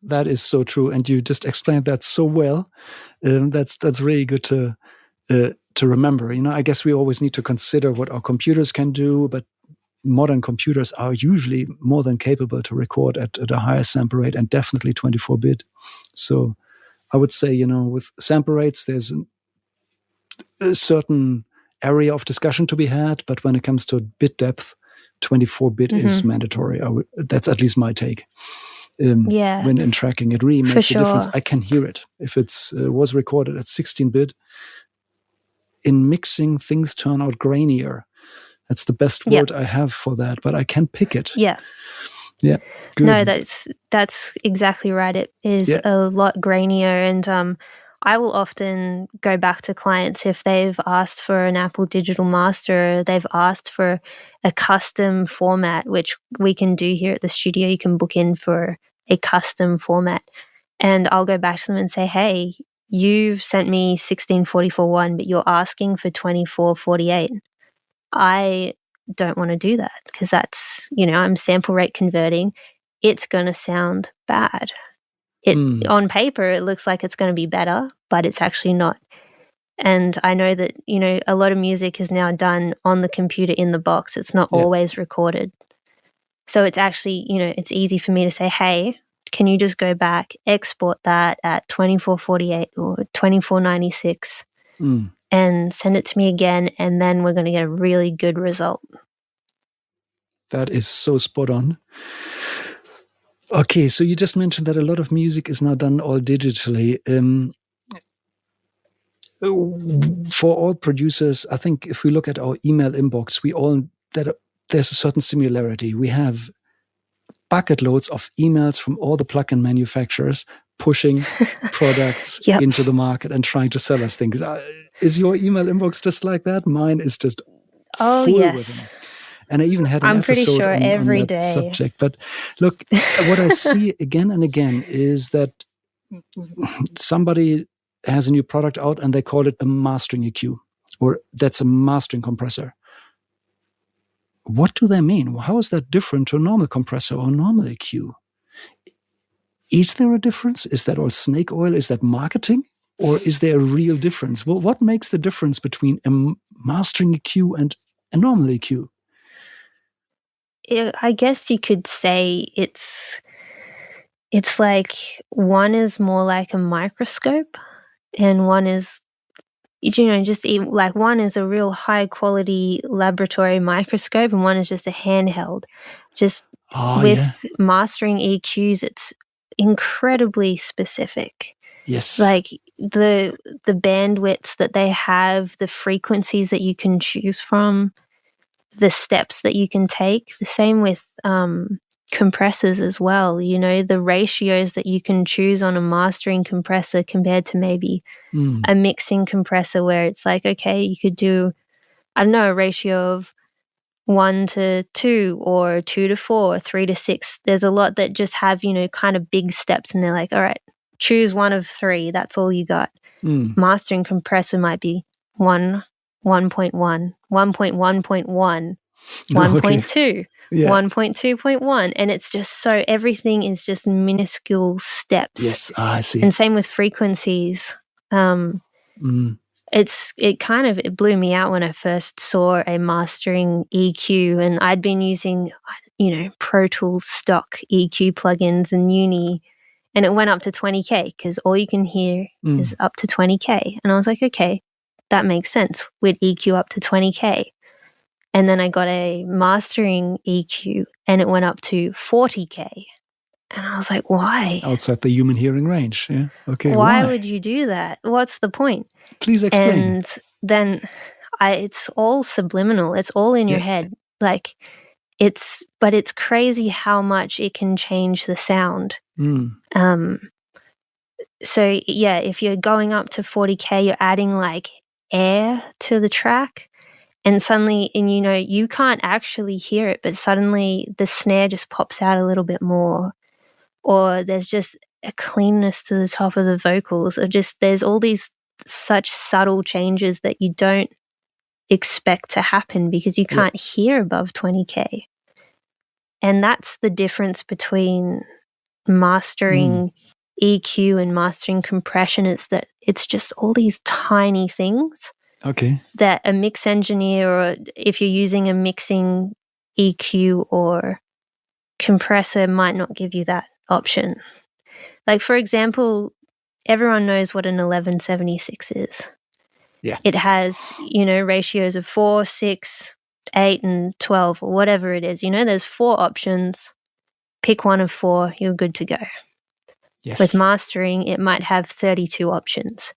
S1: That is so true. And you just explained that so well. That's really good to remember. I guess we always need to consider what our computers can do, but modern computers are usually more than capable to record at a higher sample rate, and definitely 24-bit. So I would say, with sample rates, there's a certain area of discussion to be had, but when it comes to bit depth, 24-bit is mandatory. That's at least my take. When in tracking, it really makes a difference. I can hear it. If it's was recorded at 16-bit, in mixing, things turn out grainier. That's the best word I have for that, but I can pick it.
S2: Yeah.
S1: Yeah. Good.
S2: No, that's exactly right. It is a lot grainier, and I will often go back to clients if they've asked for an Apple Digital Master, they've asked for a custom format, which we can do here at the studio. You can book in for a custom format, and I'll go back to them and say, hey, you've sent me 1644.1, but you're asking for 2448. I don't want to do that because that's, I'm sample rate converting. It's going to sound bad. On paper, it looks like it's going to be better, but it's actually not. And I know that, a lot of music is now done on the computer in the box. It's not always recorded. So it's actually, it's easy for me to say, hey, can you just go back, export that at 2448 or 2496 and send it to me again, and then we're going to get a really good result.
S1: That is so spot on. Okay, so you just mentioned that a lot of music is now done all digitally. For all producers, I think if we look at our email inbox, there's a certain similarity. We have bucket loads of emails from all the plugin manufacturers pushing products into the market and trying to sell us things. Is your email inbox just like that? Mine is just full with them. And I even had an episode
S2: sure
S1: on
S2: every
S1: that
S2: day.
S1: subject. But look, what I see again and again is that somebody has a new product out and they call it a mastering EQ, or that's a mastering compressor. What do they mean? How is that different to a normal compressor or normal EQ? Is there a difference? Is that all snake oil? Is that marketing? Or is there a real difference? Well, what makes the difference between a mastering EQ and a normal EQ?
S2: I guess you could say it's like one is more like a microscope and one is, just like one is a real high quality laboratory microscope and one is just a handheld. Just mastering EQs, it's incredibly specific.
S1: Yes.
S2: Like the bandwidths that they have, the frequencies that you can choose from, the steps that you can take. The same with compressors as well. The ratios that you can choose on a mastering compressor compared to maybe a mixing compressor where it's like, okay, you could do, I don't know, a ratio of 1:2 or 2:4, 3:6. There's a lot that just have, kind of big steps and they're like, all right, choose one of three. That's all you got. Mastering compressor might be 1.1, 1.1.1, 1.2, 1.2.1. And it's just so everything is just minuscule steps.
S1: Yes, I see.
S2: And same with frequencies. It blew me out when I first saw a mastering EQ, and I'd been using, Pro Tools stock EQ plugins in uni, and it went up to 20K because all you can hear is up to 20K. And I was like, okay, that makes sense. We'd EQ up to 20K. And then I got a mastering EQ and it went up to 40K. And I was like, why?
S1: Outside the human hearing range. Yeah. Okay.
S2: Why would you do that? What's the point?
S1: Please explain.
S2: And then it's all subliminal. It's all in your head. But it's crazy how much it can change the sound. So yeah, if you're going up to 40K, you're adding like air to the track, and suddenly, and you can't actually hear it, but suddenly the snare just pops out a little bit more, or there's just a cleanness to the top of the vocals, or just there's all these such subtle changes that you don't expect to happen because you can't hear above 20K. And that's the difference between mastering EQ and mastering compression. It's that it's just all these tiny things that a mix engineer, or if you're using a mixing EQ or compressor, might not give you that option. Like, for example, everyone knows what an 1176 is.
S1: Yeah.
S2: It has, ratios of 4, 6, 8, and 12, or whatever it is. There's 4 options. Pick one of 4, you're good to go.
S1: Yes.
S2: With mastering, it might have 32 options.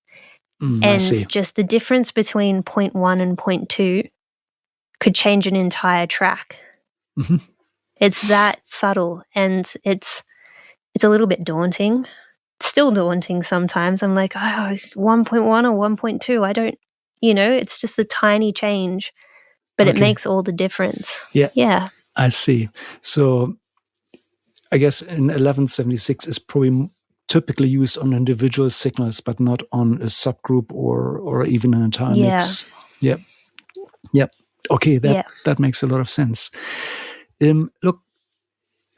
S1: I see.
S2: And just the difference between 0.1 and 0.2 could change an entire track.
S1: Mm-hmm.
S2: It's that subtle, and it's a little bit daunting. It's still daunting sometimes. I'm like, 1.1 or 1.2. I don't, it's just a tiny change, but it makes all the difference. Yeah.
S1: I see. So I guess in 1176 is probably typically used on individual signals, but not on a subgroup or even an entire mix. Yep. Okay, that makes a lot of sense. Look,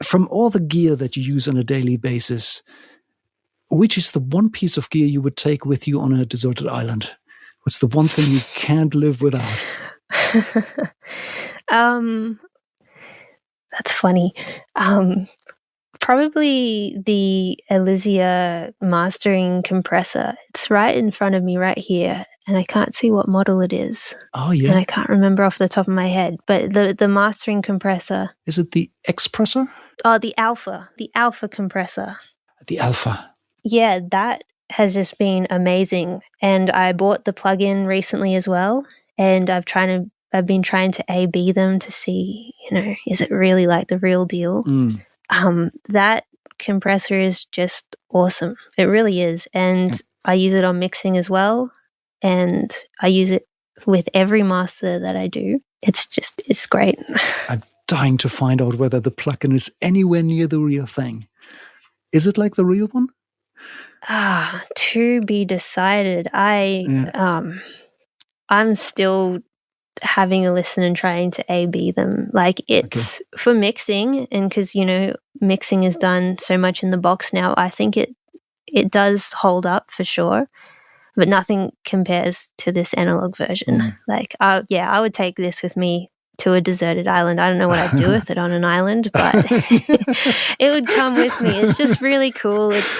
S1: from all the gear that you use on a daily basis, which is the one piece of gear you would take with you on a deserted island? What's the one thing you can't live without?
S2: That's funny. Probably the Elysia mastering compressor. It's right in front of me right here, and I can't see what model it is.
S1: Oh, yeah.
S2: And I can't remember off the top of my head, but the mastering compressor.
S1: Is it the Expressor?
S2: Oh, the Alpha compressor.
S1: The Alpha.
S2: Yeah, that has just been amazing. And I bought the plugin recently as well, and I've been trying to A/B them to see, is it really like the real deal? That compressor is just awesome. It really is. And I use it on mixing as well. And I use it with every master that I do. It's great.
S1: I'm dying to find out whether the plugin is anywhere near the real thing. Is it like the real one?
S2: To be decided. I'm still having a listen and trying to A/B them. Like, it's for mixing, and because mixing is done so much in the box now, I think it does hold up for sure, but nothing compares to this analog version. Like, I would take this with me to a deserted island. I don't know what I'd do with it on an island, but it would come with me. It's just really cool. It's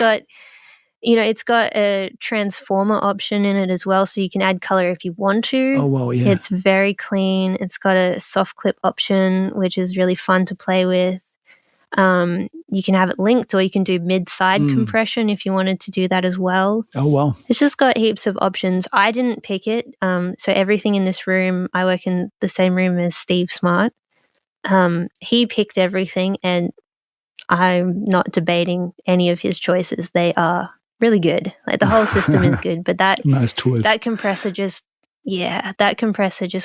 S2: got a transformer option in it as well, so you can add color if you want to.
S1: Oh, wow, yeah.
S2: It's very clean. It's got a soft clip option, which is really fun to play with. You can have it linked, or you can do mid-side compression if you wanted to do that as well.
S1: Oh, wow.
S2: It's just got heaps of options. I didn't pick it. So everything in this room, I work in the same room as Steve Smart. He picked everything, and I'm not debating any of his choices. They are really good. Like, the whole system is good, but that
S1: nice tools.
S2: That compressor just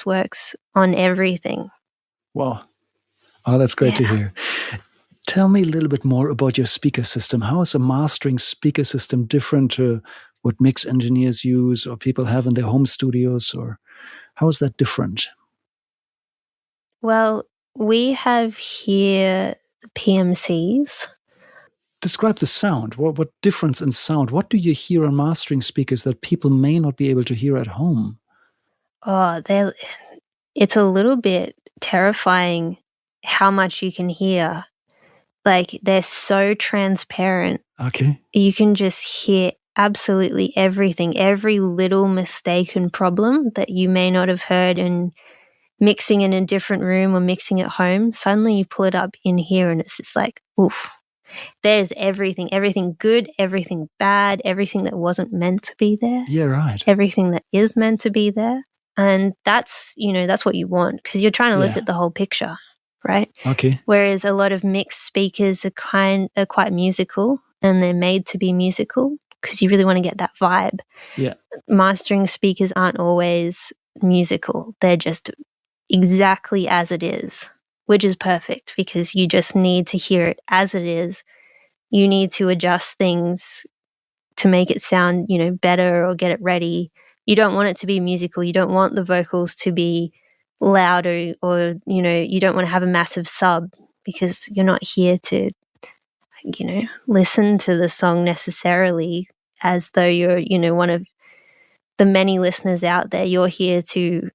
S2: works on everything.
S1: Wow. Oh, that's great to hear. Tell me a little bit more about your speaker system. How is a mastering speaker system different to what mix engineers use or people have in their home studios, or how is that different?
S2: Well, we have here PMCs.
S1: Describe the sound. What difference in sound? What do you hear on mastering speakers that people may not be able to hear at home?
S2: Oh, it's a little bit terrifying how much you can hear. Like, they're so transparent.
S1: Okay.
S2: You can just hear absolutely everything, every little mistaken problem that you may not have heard in mixing in a different room or mixing at home. Suddenly you pull it up in here, and it's just like, oof. There's everything good, everything bad, everything that wasn't meant to be there.
S1: Yeah, right.
S2: Everything that is meant to be there. And that's what you want, because you're trying to look at the whole picture, right?
S1: Okay.
S2: Whereas a lot of mixed speakers are quite musical, and they're made to be musical, because you really want to get that vibe.
S1: Yeah.
S2: Mastering speakers aren't always musical. They're just exactly as it is, which is perfect because you just need to hear it as it is. You need to adjust things to make it sound, better or get it ready. You don't want it to be musical. You don't want the vocals to be louder or, you don't want to have a massive sub because you're not here to, listen to the song necessarily as though you're, one of the many listeners out there. You're here to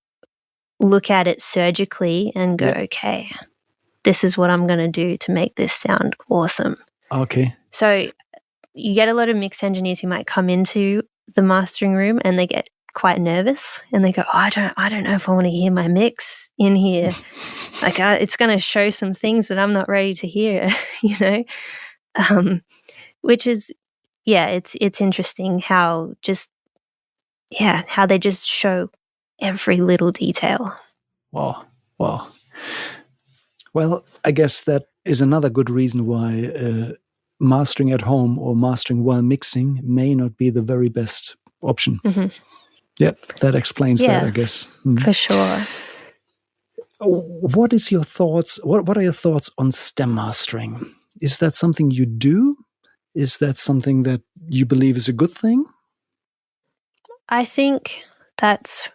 S2: look at it surgically and go, okay, this is what I'm going to do to make this sound awesome.
S1: Okay.
S2: So you get a lot of mix engineers who might come into the mastering room and they get quite nervous and they go, I don't know if I want to hear my mix in here. Like it's going to show some things that I'm not ready to hear, which is, it's interesting how they just show every little detail.
S1: Wow. Well, I guess that is another good reason why mastering at home or mastering while mixing may not be the very best option.
S2: Mm-hmm.
S1: Yep, that explains that, I guess.
S2: For sure.
S1: What is your thoughts? What are your thoughts on stem mastering? Is that something you do? Is that something that you believe is a good thing?
S2: I think that's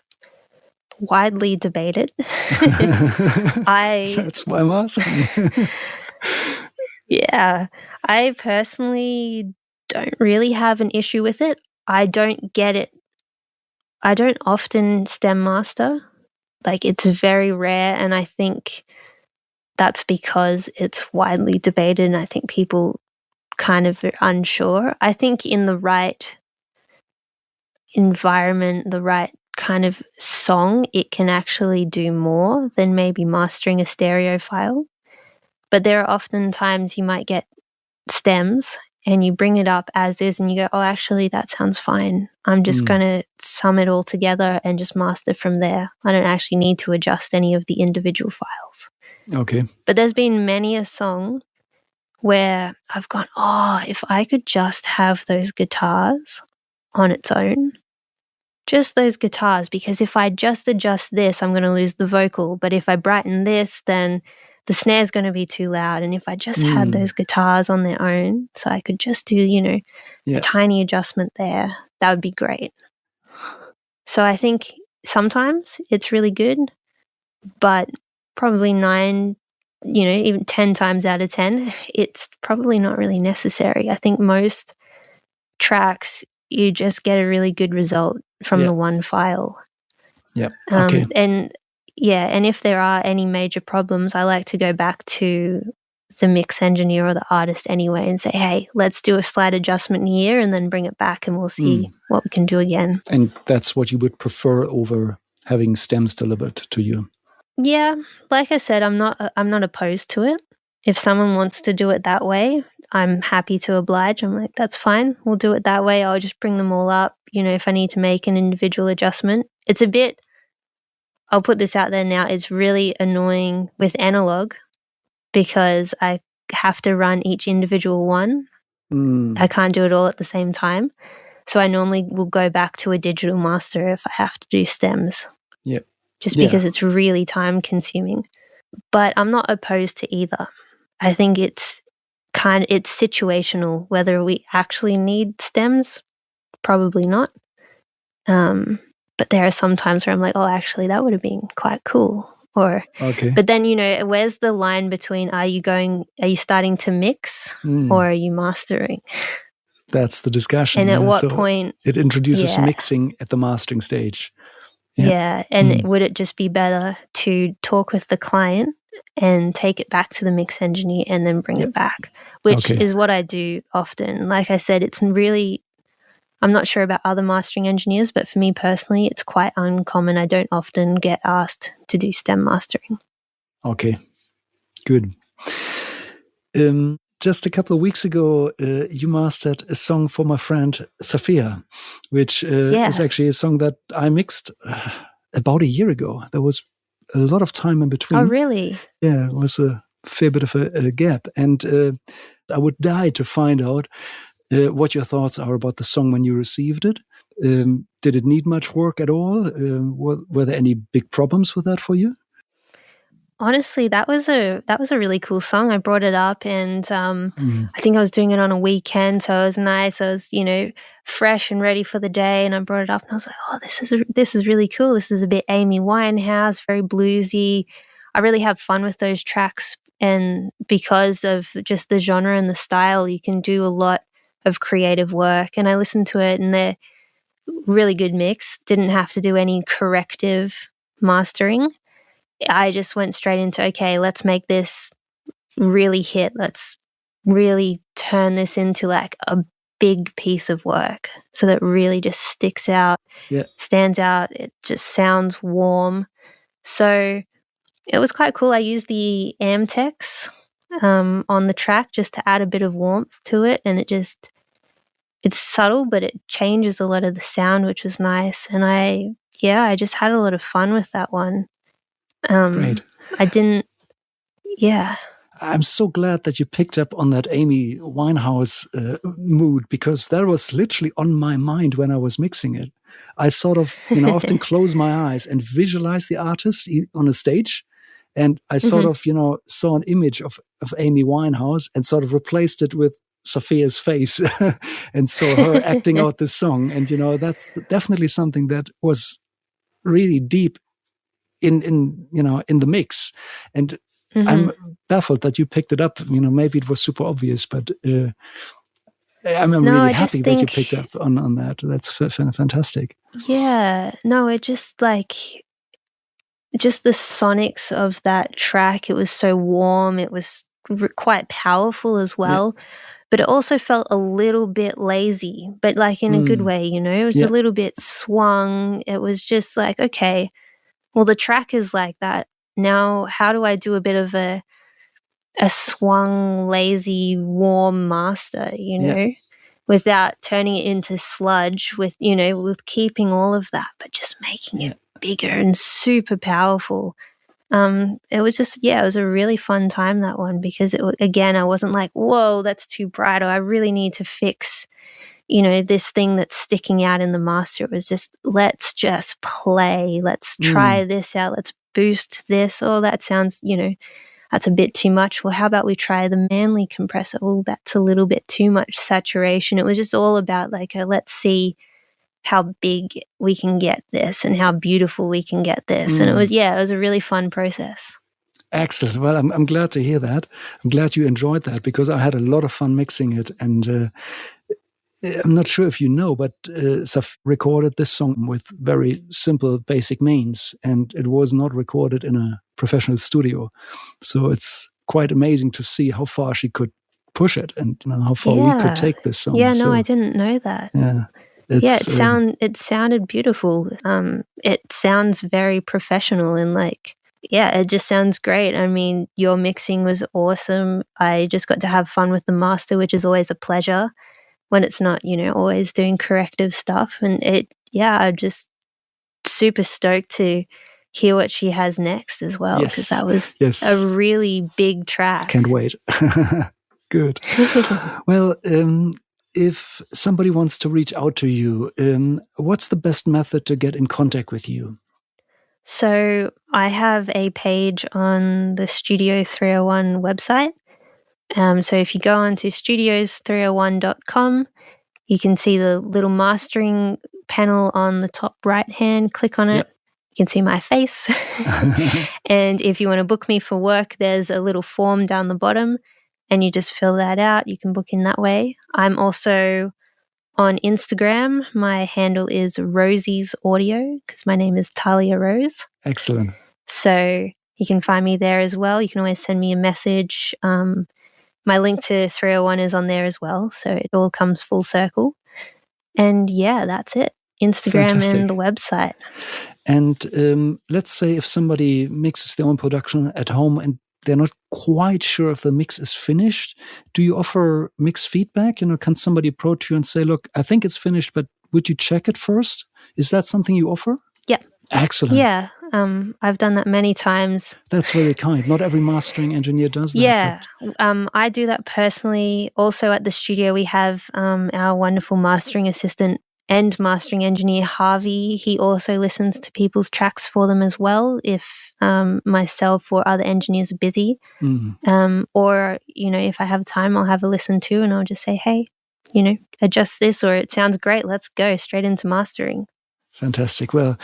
S2: widely debated.
S1: That's why I'm asking.
S2: Yeah, I personally don't really have an issue with it. I don't get it. I don't often stem master. Like, it's very rare, and I think that's because it's widely debated, and I think people kind of are unsure. I think in the right environment, the right kind of song, it can actually do more than maybe mastering a stereo file. But there are often times you might get stems and you bring it up as is and you go, oh, actually, that sounds fine. I'm just going to sum it all together and just master from there. I don't actually need to adjust any of the individual files.
S1: Okay.
S2: But there's been many a song where I've gone, oh, if I could just have those guitars on its own, just those guitars, because if I just adjust this, I'm going to lose the vocal. But if I brighten this, then the snare's going to be too loud. And if I just had those guitars on their own, so I could just do, a tiny adjustment there, that would be great. So I think sometimes it's really good, but probably 9, even 10 times out of 10, it's probably not really necessary. I think most tracks, you just get a really good result from the one file.
S1: Yeah. Okay.
S2: And if there are any major problems, I like to go back to the mix engineer or the artist anyway and say, hey, let's do a slight adjustment here and then bring it back and we'll see what we can do again.
S1: And that's what you would prefer over having stems delivered to you?
S2: Yeah, like I said, I'm not opposed to it. If someone wants to do it that way, I'm happy to oblige. I'm like, that's fine. We'll do it that way. I'll just bring them all up. If I need to make an individual adjustment. It's a bit, I'll put this out there now, it's really annoying with analogue because I have to run each individual one. I can't do it all at the same time. So I normally will go back to a digital master if I have to do stems.
S1: Yep.
S2: Just because it's really time consuming. But I'm not opposed to either. I think it's situational. Whether we actually need stems, probably not. But there are some times where I'm like, oh, actually, that would have been quite cool. But then, where's the line between are you starting to mix or are you mastering?
S1: That's the discussion.
S2: And at what point?
S1: It introduces mixing at the mastering stage.
S2: And would it just be better to talk with the client and take it back to the mix engineer and then bring it back, which is what I do often. Like I said, it's really, I'm not sure about other mastering engineers, but for me personally, it's quite uncommon. I don't often get asked to do stem mastering. Okay,
S1: good. Just a couple of weeks ago, you mastered a song for my friend Saphia, which is actually a song that I mixed about a year ago. There was a lot of time in between.
S2: Oh, really?
S1: Yeah, it was a fair bit of a gap. And I would die to find out what your thoughts are about the song when you received it. Did it need much work at all? Were there any big problems with that for you?
S2: Honestly, that was a really cool song. I brought it up, and I think I was doing it on a weekend, so it was nice. I was, fresh and ready for the day, and I brought it up, and I was like, "Oh, this is really cool. This is a bit Amy Winehouse, very bluesy." I really have fun with those tracks, and because of just the genre and the style, you can do a lot of creative work. And I listened to it, and they're really good mix. Didn't have to do any corrective mastering. I just went straight into, okay, let's make this really hit. Let's really turn this into like a big piece of work so that really just sticks out, stands out. It just sounds warm. So it was quite cool. I used the Amtex on the track just to add a bit of warmth to it. And it's subtle, but it changes a lot of the sound, which was nice. And I just had a lot of fun with that one.
S1: Great. I'm so glad that you picked up on that Amy Winehouse mood, because that was literally on my mind when I was mixing it. I sort of, often close my eyes and visualize the artist on a stage. And I sort of, saw an image of Amy Winehouse and sort of replaced it with Saphia's face and saw her acting out the song. And, that's definitely something that was really deep in the mix. And I'm baffled that you picked it up. Maybe it was super obvious, but I'm really happy that you picked up on that. That's fantastic.
S2: Yeah, no, it just the sonics of that track. It was so warm. It was quite powerful as well. Yeah. But it also felt a little bit lazy, but like in a good way, It was a little bit swung. It was just like, okay, well, the track is like that. Now, how do I do a bit of a swung, lazy, warm master, without turning it into sludge, with keeping all of that, but just making it bigger and super powerful. It was just, it was a really fun time, that one, because again, I wasn't like, whoa, that's too bright, or I really need to fix this thing that's sticking out in the master. It was just, let's just play. Let's try this out. Let's boost this. Oh, that sounds, that's a bit too much. Well, how about we try the manly compressor? Oh, that's a little bit too much saturation. It was just all about like, let's see how big we can get this and how beautiful we can get this. And it was a really fun process.
S1: Excellent. Well, I'm glad to hear that. I'm glad you enjoyed that, because I had a lot of fun mixing it. And I'm not sure if you know, but Saf recorded this song with very simple, basic means, and it was not recorded in a professional studio. So it's quite amazing to see how far she could push it, and how far we could take this song.
S2: Yeah, no, I didn't know that.
S1: Yeah.
S2: It sounded beautiful. It sounds very professional, and it just sounds great. I mean, your mixing was awesome. I just got to have fun with the master, which is always a pleasure when it's not, always doing corrective stuff. And I'm just super stoked to hear what she has next as well, because that was a really big track.
S1: Can't wait. Good. Well, if somebody wants to reach out to you, what's the best method to get in contact with you?
S2: So I have a page on the Studio 301 website. So if you go onto studios301.com, you can see the little mastering panel on the top right hand. Click on it. Yep. You can see my face. And if you want to book me for work, there's a little form down the bottom, and you just fill that out. You can book in that way. I'm also on Instagram. My handle is Rosie's Audio, because my name is Tahlia Rose.
S1: Excellent.
S2: So you can find me there as well. You can always send me a message. My link to 301 is on there as well, so it all comes full circle. And that's it. Instagram
S1: Fantastic.
S2: And the website.
S1: And let's say if somebody mixes their own production at home and they're not quite sure if the mix is finished, do you offer mix feedback? Can somebody approach you and say, look, I think it's finished, but would you check it first? Is that something you offer?
S2: Yeah.
S1: Excellent.
S2: Yeah, I've done that many times.
S1: That's very kind. Not every mastering engineer does that.
S2: Yeah, I do that personally. Also at the studio, we have our wonderful mastering assistant and mastering engineer, Harvey. He also listens to people's tracks for them as well if myself or other engineers are busy. Or, if I have time, I'll have a listen too, and I'll just say, hey, adjust this, or it sounds great. Let's go straight into mastering.
S1: Fantastic. Well,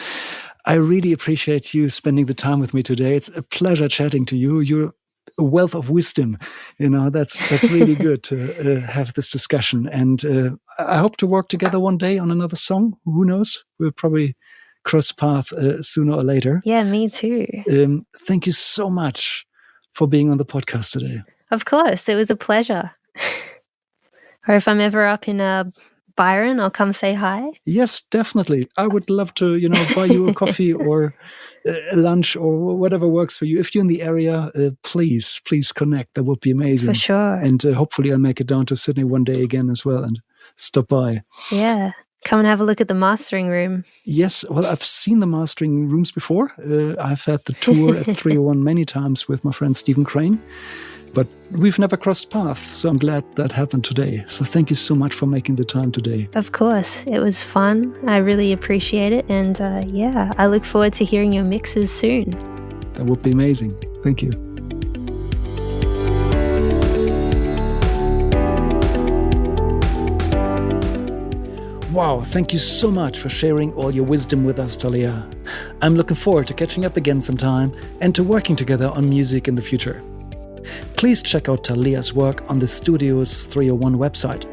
S1: I really appreciate you spending the time with me today. It's a pleasure chatting to you. You're a wealth of wisdom. That's really good to have this discussion. And I hope to work together one day on another song. Who knows? We'll probably cross paths sooner or later.
S2: Yeah, me too.
S1: Thank you so much for being on the podcast today.
S2: Of course. It was a pleasure. Or if I'm ever up in Byron, I'll come say hi.
S1: Yes, definitely. I would love to, buy you a coffee or a lunch or whatever works for you. If you're in the area, please connect. That would be amazing.
S2: For sure.
S1: And hopefully I'll make it down to Sydney one day again as well and stop by.
S2: Yeah. Come and have a look at the mastering room.
S1: Yes. Well, I've seen the mastering rooms before. I've had the tour at 301 many times with my friend Stephen Crane. But we've never crossed paths, so I'm glad that happened today. So thank you so much for making the time today.
S2: Of course. It was fun. I really appreciate it. And I look forward to hearing your mixes soon.
S1: That would be amazing. Thank you. Wow, thank you so much for sharing all your wisdom with us, Tahlia. I'm looking forward to catching up again sometime and to working together on music in the future. Please check out Tahlia's work on the Studios 301 website.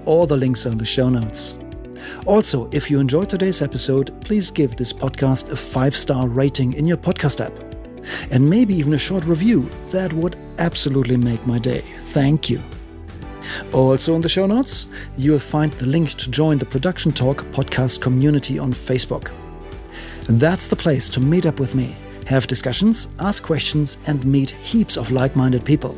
S1: All the links are in the show notes. Also, if you enjoyed today's episode, please give this podcast a 5-star rating in your podcast app. And maybe even a short review. That would absolutely make my day. Thank you. Also in the show notes, you'll find the link to join the Production Talk podcast community on Facebook. That's the place to meet up with me, have discussions, ask questions, and meet heaps of like-minded people.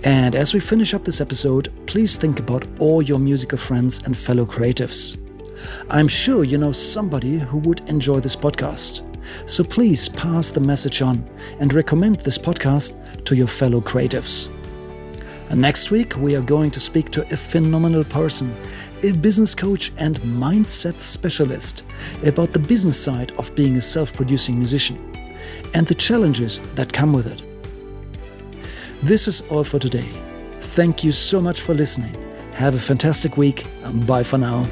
S1: And as we finish up this episode, please think about all your musical friends and fellow creatives. I'm sure you know somebody who would enjoy this podcast. So please pass the message on and recommend this podcast to your fellow creatives. And next week, we are going to speak to a phenomenal person, a business coach and mindset specialist, about the business side of being a self-producing musician and the challenges that come with it. This is all for today. Thank you so much for listening. Have a fantastic week and bye for now.